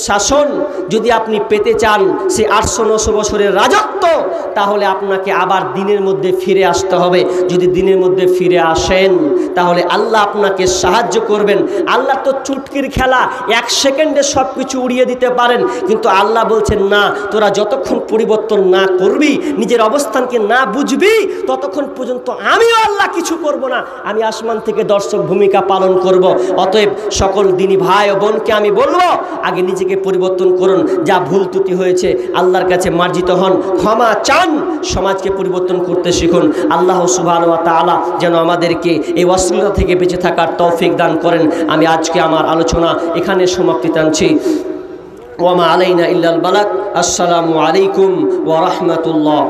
শাসন, যদি আপনি পেতে চান সে 800-900 বছরের রাজত্ব, তাহলে আপনাকে আবার দিনের মধ্যে ফিরে আসতে হবে। যদি দিনের মধ্যে ফিরে আসেন তাহলে আল্লাহ আপনাকে সাহায্য করবেন। আল্লাহ তো চুটকির খেলা, 1 সেকেন্ডে সব কিছু উড়িয়ে দিতে পারেন, কিন্তু আল্লাহ বলছেন না, তোরা যতক্ষণ পরিবর্তন না করবি, নিজের অবস্থানকে না বুঝবি, ততক্ষণ পর্যন্ত আমিও আল্লাহ কিছু করব না, আমি আসমান থেকে দর্শক ভূমিকা পালন করব। অতএব সকল দিনী ভাই ও বোনকে আমি বলবো, আগে নিজেকে পরিবর্তন করুন, যা ভুল ত্রুটি হয়েছে আল্লাহর কাছে মার্জিত হন, ক্ষমা চান, সমাজকে পরিবর্তন করতে শিখুন। আল্লাহ সুবহানাহু ওয়া তাআলা যেন আমাদেরকে এই অশ্লীলতা থেকে বেঁচে থাকার তৌফিক দান করেন। আমি আজকে আমার আলোচনা এখানে সমাপ্তি টানছি। ওয়া মা আলাইনা ইল্লাল বালাগ। আসসালামু আলাইকুম ওয়া রাহমাতুল্লাহ।